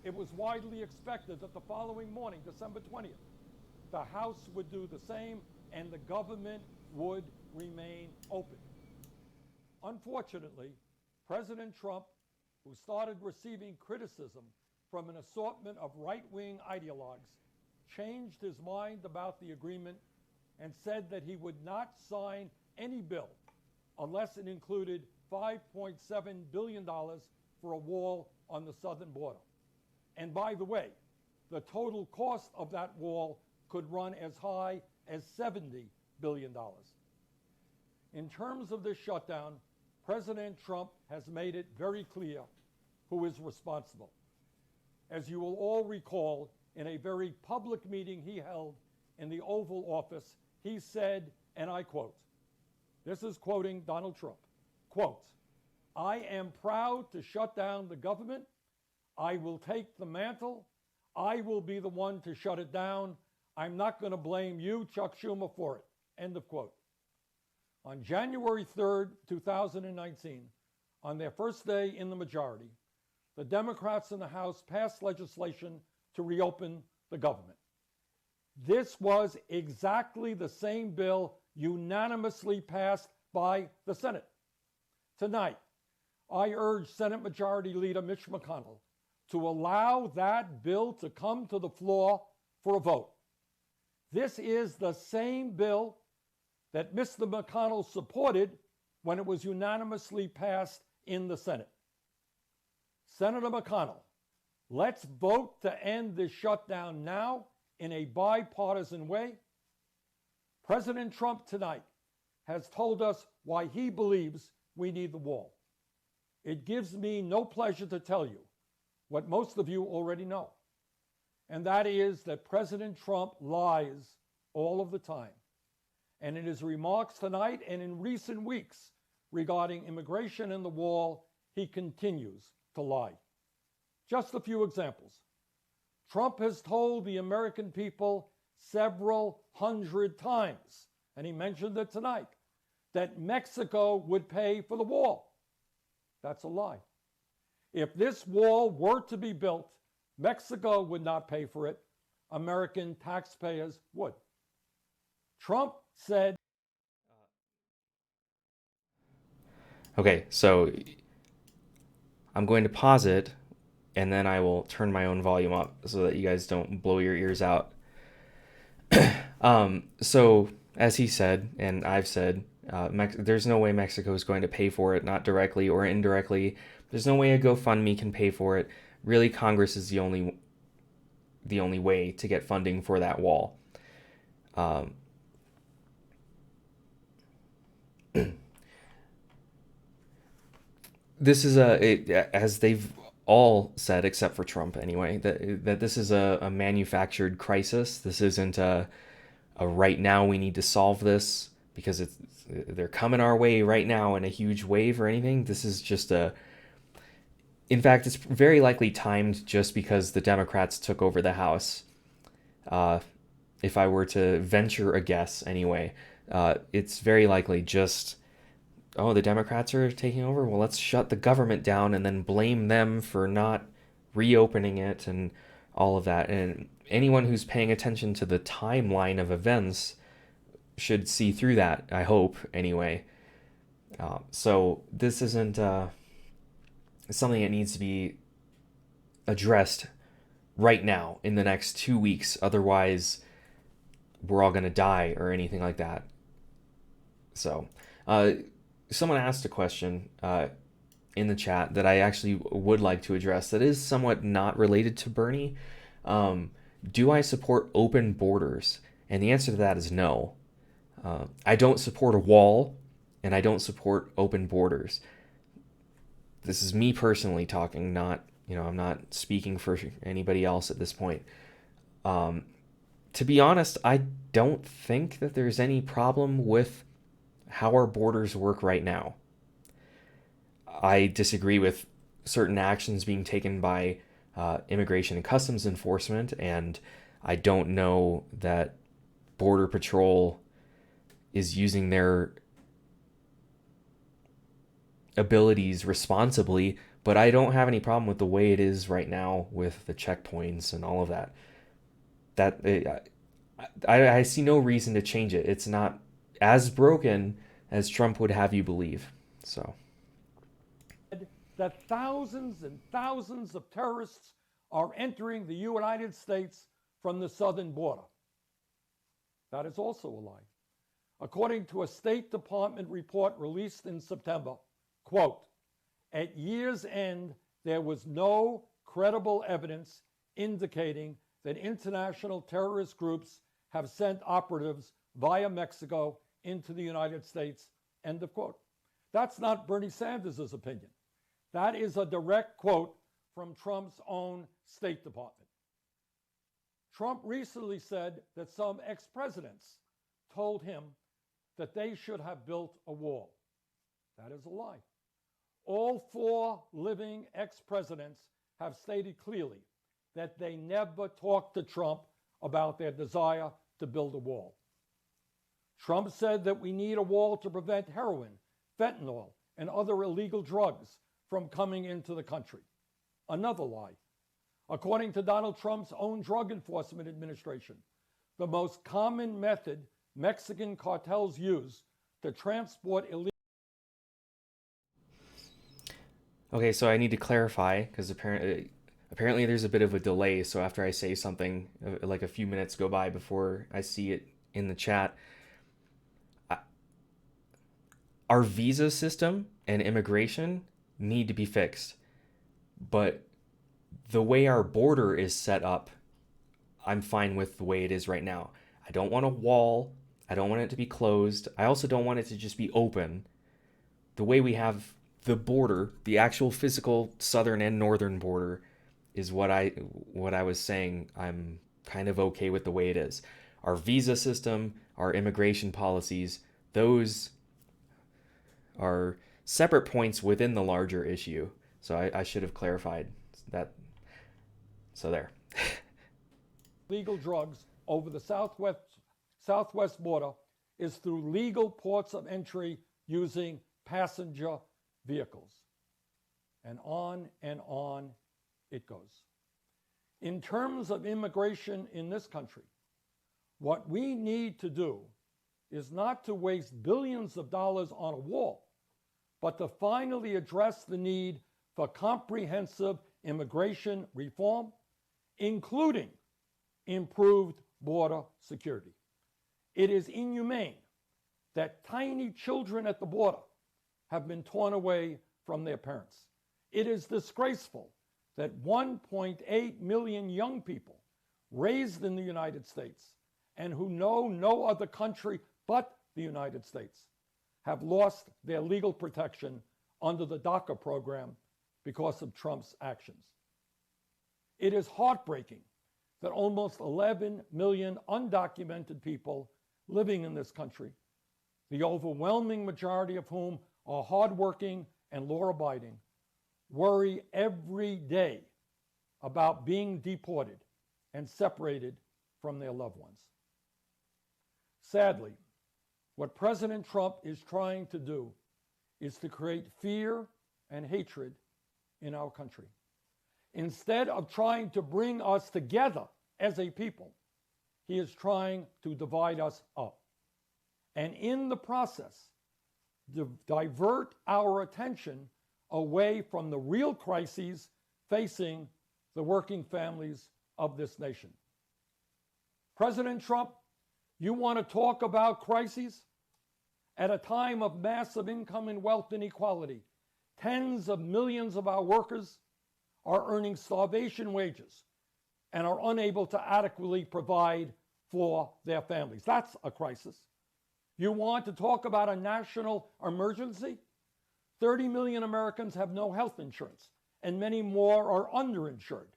It was widely expected that the following morning, December 20th, the House would do the same and the government would remain open. Unfortunately, President Trump, who started receiving criticism from an assortment of right-wing ideologues, changed his mind about the agreement and said that he would not sign any bill unless it included $5.7 billion for a wall on the southern border. And by the way, the total cost of that wall could run as high as $70 billion. In terms of this shutdown, President Trump has made it very clear who is responsible. As you will all recall, in a very public meeting he held in the Oval Office, he said, and I quote, this is quoting Donald Trump, quote, "I am proud to shut down the government. I will take the mantle. I will be the one to shut it down. I'm not going to blame you, Chuck Schumer, for it." End of quote. On January 3rd, 2019, on their first day in the majority, the Democrats in the House passed legislation to reopen the government. This was exactly the same bill unanimously passed by the Senate. Tonight, I urge Senate Majority Leader Mitch McConnell to allow that bill to come to the floor for a vote. This is the same bill that Mr. McConnell supported when it was unanimously passed in the Senate. Senator McConnell, let's vote to end this shutdown now in a bipartisan way. President Trump tonight has told us why he believes we need the wall. It gives me no pleasure to tell you what most of you already know, and that is that President Trump lies all of the time. And in his remarks tonight and in recent weeks regarding immigration and the wall, he continues to lie. Just a few examples. Trump has told the American people several hundred times, and he mentioned it tonight, that Mexico would pay for the wall. That's a lie. If this wall were to be built, Mexico would not pay for it. American taxpayers would. Trump said, Okay, so I'm going to pause it and then I will turn my own volume up so that you guys don't blow your ears out. So, as he said, and I've said, there's no way Mexico is going to pay for it, not directly or indirectly. There's no way a GoFundMe can pay for it. Really, Congress is the only way to get funding for that wall. This is as they've all said, except for Trump anyway, that this is a manufactured crisis. This isn't a right now we need to solve this because they're coming our way right now in a huge wave or anything. This is just in fact, it's very likely timed just because the Democrats took over the House. If I were to venture a guess anyway, it's very likely just, oh, the Democrats are taking over? Well, let's shut the government down and then blame them for not reopening it and all of that. And anyone who's paying attention to the timeline of events should see through that, I hope, anyway. So this isn't something that needs to be addressed right now in the next 2 weeks. Otherwise, we're all going to die or anything like that. So, someone asked a question in the chat that I actually would like to address that is somewhat not related to Bernie. Do I support open borders? And the answer to that is no. I don't support a wall, and I don't support open borders. This is me personally talking, not, I'm not speaking for anybody else at this point. To be honest, I don't think that there's any problem with how our borders work right now. I disagree with certain actions being taken by Immigration and Customs Enforcement, and I don't know that Border Patrol is using their abilities responsibly, but I don't have any problem with the way it is right now with the checkpoints and all of that. I see no reason to change it. It's not as broken as Trump would have you believe. So that thousands and thousands of terrorists are entering the United States from the southern border. That is also a lie. According to a State Department report released in September, quote, at year's end, there was no credible evidence indicating that international terrorist groups have sent operatives via Mexico into the United States, end of quote. That's not Bernie Sanders' opinion. That is a direct quote from Trump's own State Department. Trump recently said that some ex-presidents told him that they should have built a wall. That is a lie. All 4 living ex-presidents have stated clearly that they never talked to Trump about their desire to build a wall. Trump said that we need a wall to prevent heroin, fentanyl, and other illegal drugs from coming into the country. Another lie. According to Donald Trump's own Drug Enforcement Administration, the most common method Mexican cartels use to transport illegal. okay, so I need to clarify because apparently there's a bit of a delay. So after I say something, like a few minutes go by before I see it in the chat. Our visa system and immigration need to be fixed, but the way our border is set up, I'm fine with the way it is right now. I don't want a wall. I don't want it to be closed. I also don't want it to just be open. The way we have the border, the actual physical southern and northern border, is what I was saying. I'm kind of okay with the way it is. Our visa system, our immigration policies, those are separate points within the larger issue. So I should have clarified that. So there. Legal drugs over the southwest border is through legal ports of entry using passenger vehicles. And on it goes. In terms of immigration in this country, what we need to do is not to waste billions of dollars on a wall, but to finally address the need for comprehensive immigration reform, including improved border security. It is inhumane that tiny children at the border have been torn away from their parents. It is disgraceful that 1.8 million young people raised in the United States and who know no other country but the United States have lost their legal protection under the DACA program because of Trump's actions. It is heartbreaking that almost 11 million undocumented people living in this country, the overwhelming majority of whom are hardworking and law-abiding, worry every day about being deported and separated from their loved ones. Sadly, what President Trump is trying to do is to create fear and hatred in our country. Instead of trying to bring us together as a people, he is trying to divide us up. And in the process, divert our attention away from the real crises facing the working families of this nation. President Trump, you want to talk about crises? At a time of massive income and wealth inequality, tens of millions of our workers are earning starvation wages and are unable to adequately provide for their families. That's a crisis. You want to talk about a national emergency? 30 million Americans have no health insurance, and many more are underinsured.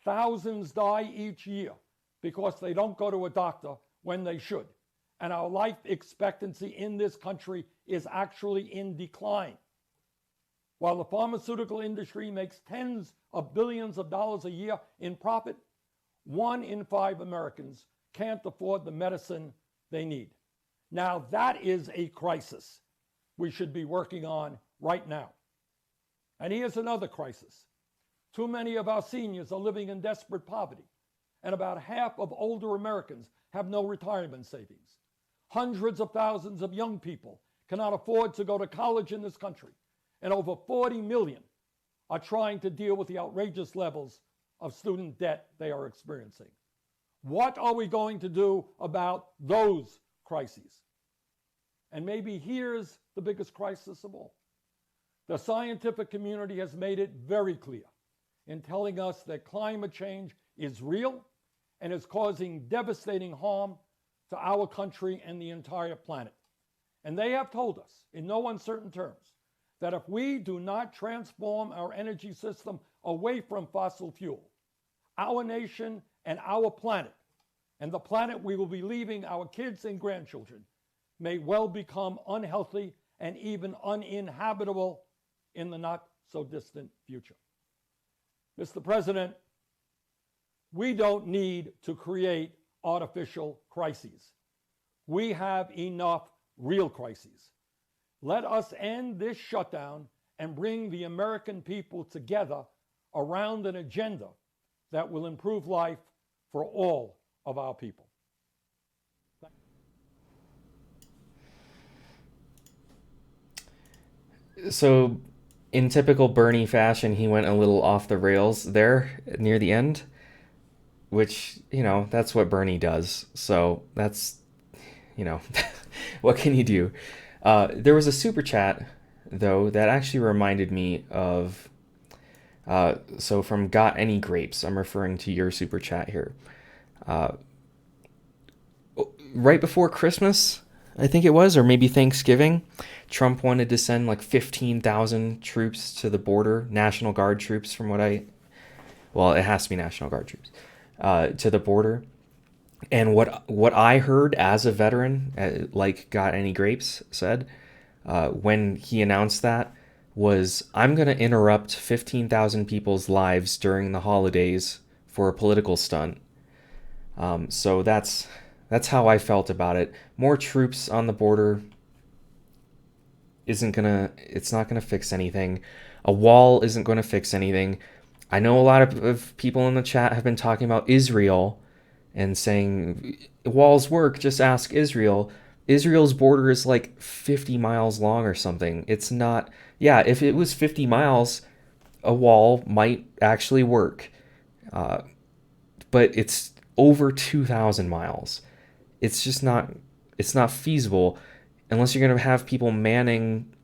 Thousands die each year because they don't go to a doctor when they should. And our life expectancy in this country is actually in decline. While the pharmaceutical industry makes tens of billions of dollars a year in profit, 1 in 5 Americans can't afford the medicine they need. Now that is a crisis we should be working on right now. And here's another crisis. Too many of our seniors are living in desperate poverty, and about half of older Americans have no retirement savings. Hundreds of thousands of young people cannot afford to go to college in this country, and over 40 million are trying to deal with the outrageous levels of student debt they are experiencing. What are we going to do about those crises? And maybe here's the biggest crisis of all. The scientific community has made it very clear in telling us that climate change is real and is causing devastating harm to our country and the entire planet. And they have told us in no uncertain terms that if we do not transform our energy system away from fossil fuel, our nation and our planet, and the planet we will be leaving our kids and grandchildren, may well become unhealthy and even uninhabitable in the not so distant future. Mr. President, we don't need to create artificial crises. We have enough real crises. Let us end this shutdown and bring the American people together around an agenda that will improve life for all of our people. So, in typical Bernie fashion, he went a little off the rails there near the end, which, that's what Bernie does. So, that's, what can you do? There was a super chat, though, that actually reminded me of, so from Got Any Grapes, I'm referring to your super chat here. Right before Christmas, I think it was, or maybe Thanksgiving, Trump wanted to send like 15,000 troops to the border, National Guard troops it has to be National Guard troops, to the border. And what I heard as a veteran, like Got Any Grapes said, when he announced that, was, I'm going to interrupt 15,000 people's lives during the holidays for a political stunt. So that's how I felt about it. More troops on the border it's not gonna fix anything. A wall isn't going to fix anything. I know a lot of people in the chat have been talking about Israel and saying walls work, just ask Israel. Israel's border is like 50 miles long or something. It's not, yeah, if it was 50 miles, a wall might actually work. But it's over 2,000 miles. It's just not feasible unless you're going to have people manning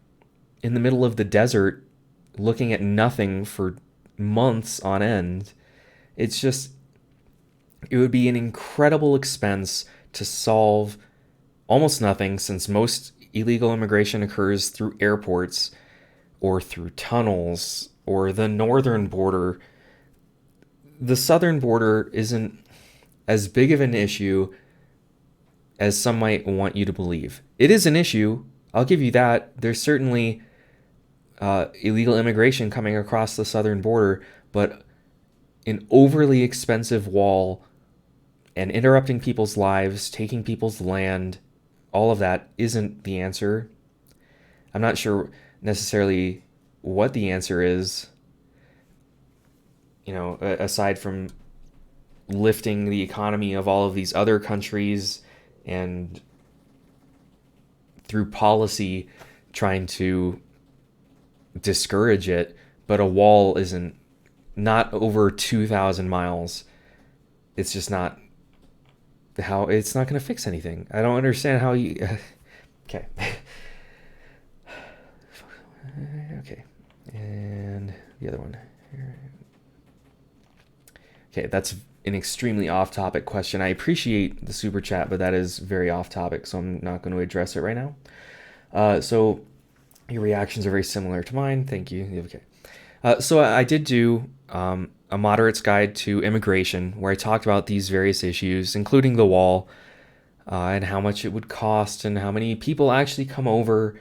in the middle of the desert looking at nothing for months on end. It's just, it would be an incredible expense to solve almost nothing, since most illegal immigration occurs through airports or through tunnels or the northern border. The southern border isn't as big of an issue as some might want you to believe. It is an issue, I'll give you that. There's certainly illegal immigration coming across the southern border, but an overly expensive wall and interrupting people's lives, taking people's land, all of that isn't the answer. I'm not sure necessarily what the answer is, aside from lifting the economy of all of these other countries and through policy trying to discourage it. But a wall isn't, not over 2,000 miles. It's just not how, it's not going to fix anything. I don't understand how you, okay. Okay. And the other one. Okay, that's an extremely off-topic question. I appreciate the super chat, but that is very off-topic, so I'm not going to address it right now. So your reactions are very similar to mine. Thank you. Okay. So I did do a moderate's guide to immigration, where I talked about these various issues, including the wall, and how much it would cost, and how many people actually come over.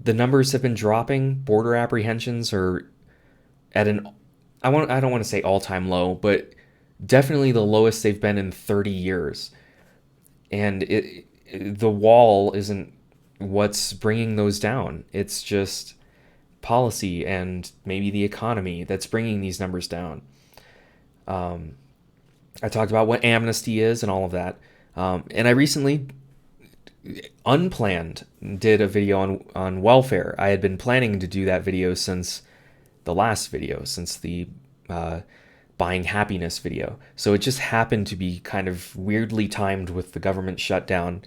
The numbers have been dropping. Border apprehensions are at an, I don't want to say all-time low, but definitely the lowest they've been in 30 years. And the wall isn't what's bringing those down. It's just policy and maybe the economy that's bringing these numbers down. I talked about what amnesty is and all of that. And I recently, unplanned, did a video on welfare. I had been planning to do that video since the last video, since the buying happiness video. So it just happened to be kind of weirdly timed with the government shutdown.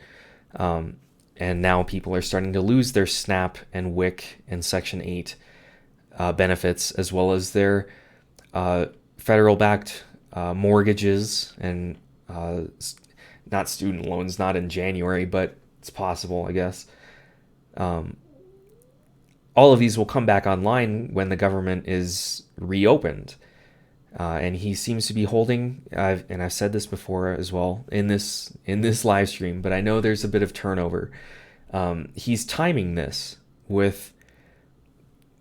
And now people are starting to lose their SNAP and WIC and Section 8 benefits, as well as their federal-backed mortgages and not student loans, not in January, but it's possible, I guess. All of these will come back online when the government is reopened. And he seems to be holding, and I've said this before as well in this live stream, but I know there's a bit of turnover. He's timing this with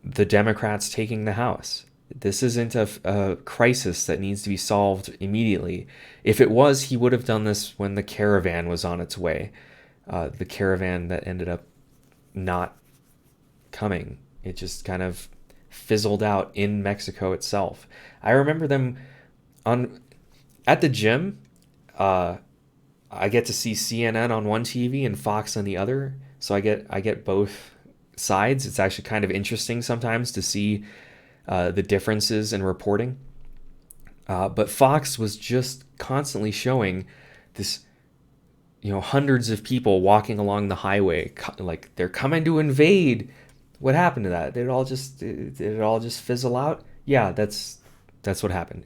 the Democrats taking the House. This isn't a crisis that needs to be solved immediately. If it was, he would have done this when the caravan was on its way. The caravan that ended up not coming. It just kind of fizzled out in Mexico itself. I remember them at the gym. I get to see CNN on one TV and Fox on the other, so I get both sides. It's actually kind of interesting sometimes to see the differences in reporting. But Fox was just constantly showing this, hundreds of people walking along the highway, like they're coming to invade. What happened to that? Did it all just fizzle out? Yeah, that's what happened.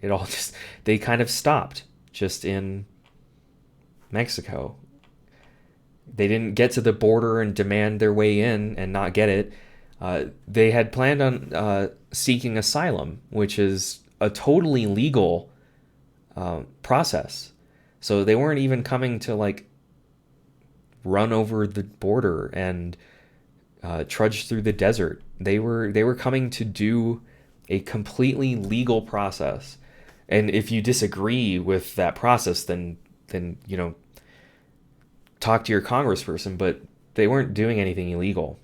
They kind of stopped just in Mexico. They didn't get to the border and demand their way in and not get it. They had planned on seeking asylum, which is a totally legal process. So they weren't even coming to run over the border and trudge through the desert. They were coming to do a completely legal process. And if you disagree with that process, then talk to your congressperson. But they weren't doing anything illegal.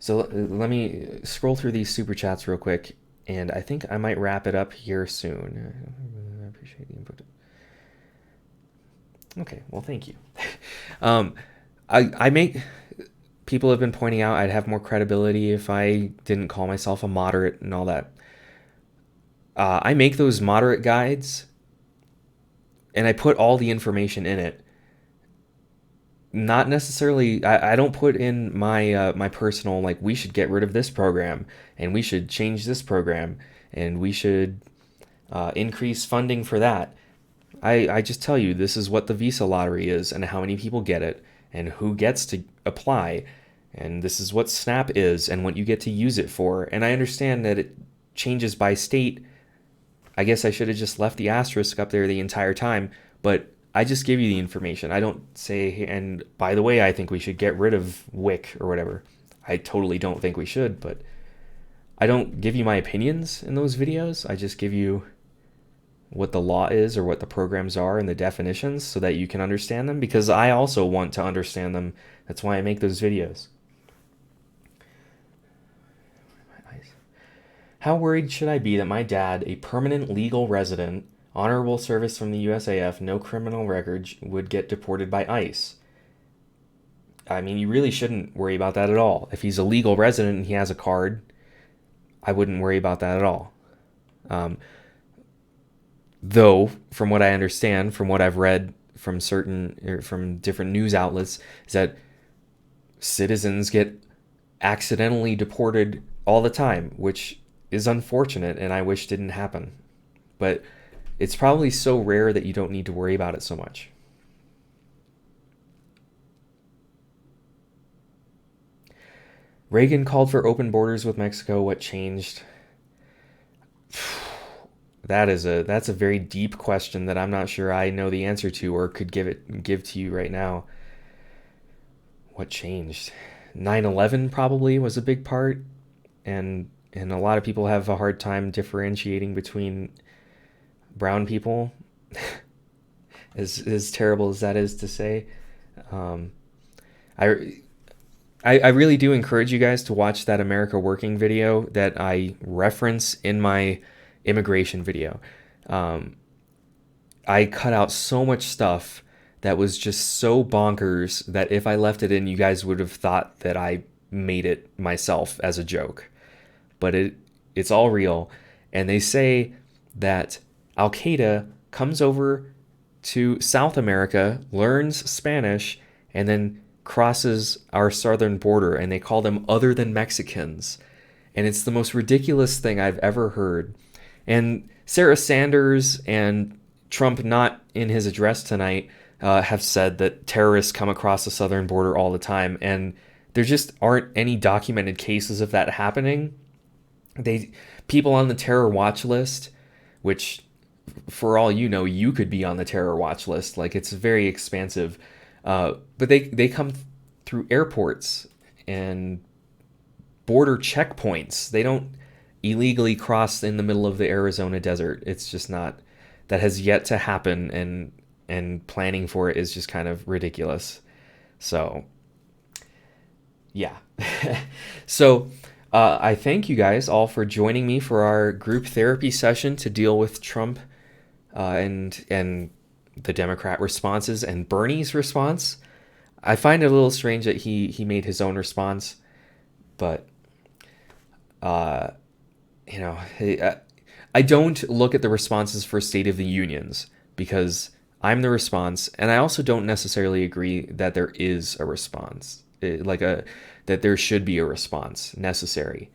So let me scroll through these super chats real quick, and I think I might wrap it up here soon. I appreciate the input. Okay, well, thank you. um, I make people have been pointing out I'd have more credibility if I didn't call myself a moderate and all that. I make those moderate guides, and I put all the information in it. Not necessarily, I don't put in my my personal, like, we should get rid of this program and we should change this program and we should increase funding for that. I just tell you this is what the visa lottery is and how many people get it and who gets to apply, and this is what SNAP is and what you get to use it for. And I understand that it changes by state. I guess I should have just left the asterisk up there the entire time, but I just give you the information. I don't say, and by the way, I think we should get rid of WIC or whatever. I totally don't think we should, but I don't give you my opinions in those videos. I just give you what the law is or what the programs are and the definitions so that you can understand them, because I also want to understand them. That's why I make those videos. How worried should I be that my dad, a permanent legal resident, honorable service from the USAF, no criminal record, would get deported by ICE? I mean, you really shouldn't worry about that at all. If he's a legal resident and he has a card, I wouldn't worry about that at all. Though, from what I understand, from what I've read from from different news outlets, is that citizens get accidentally deported all the time, which is unfortunate and I wish didn't happen. But it's probably so rare that you don't need to worry about it so much. Reagan called for open borders with Mexico. What changed? That's a very deep question that I'm not sure I know the answer to or could give to you right now. What changed? 9/11 probably was a big part, and a lot of people have a hard time differentiating between brown people, as terrible as that is to say. I really do encourage you guys to watch that America Working video that I reference in my immigration video. I cut out so much stuff that was just so bonkers that if I left it in, you guys would have thought that I made it myself as a joke. But it's all real. And they say that Al-Qaeda comes over to South America, learns Spanish, and then crosses our southern border, and they call them other than Mexicans. And it's the most ridiculous thing I've ever heard. And Sarah Sanders and Trump, not in his address tonight, have said that terrorists come across the southern border all the time, and there just aren't any documented cases of that happening. People on the terror watch list, which for all you know, you could be on the terror watch list. Like, it's very expansive. But they come through airports and border checkpoints. They don't illegally cross in the middle of the Arizona desert. It's just not, that has yet to happen, and planning for it is just kind of ridiculous. So, yeah. So, I thank you guys all for joining me for our group therapy session to deal with Trump and the Democrat responses and Bernie's response. I find it a little strange that he made his own response, but I don't look at the responses for State of the Unions because I'm the response, and I also don't necessarily agree that there is a response, that there should be a response necessary.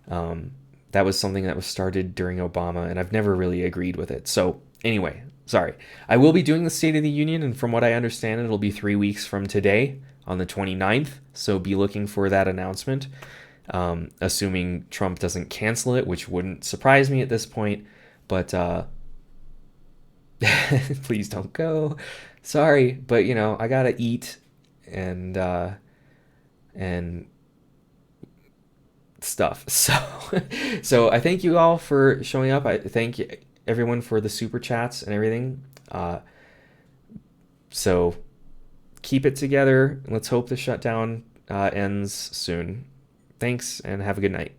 That was something that was started during Obama, and I've never really agreed with it. So anyway, sorry. I will be doing the State of the Union, and from what I understand, it'll be 3 weeks from today on the 29th. So be looking for that announcement, assuming Trump doesn't cancel it, which wouldn't surprise me at this point. But please don't go. Sorry, but I gotta eat and stuff. So I thank you all for showing up. I thank everyone for the super chats and everything. So keep it together. Let's hope the shutdown ends soon. Thanks, and have a good night.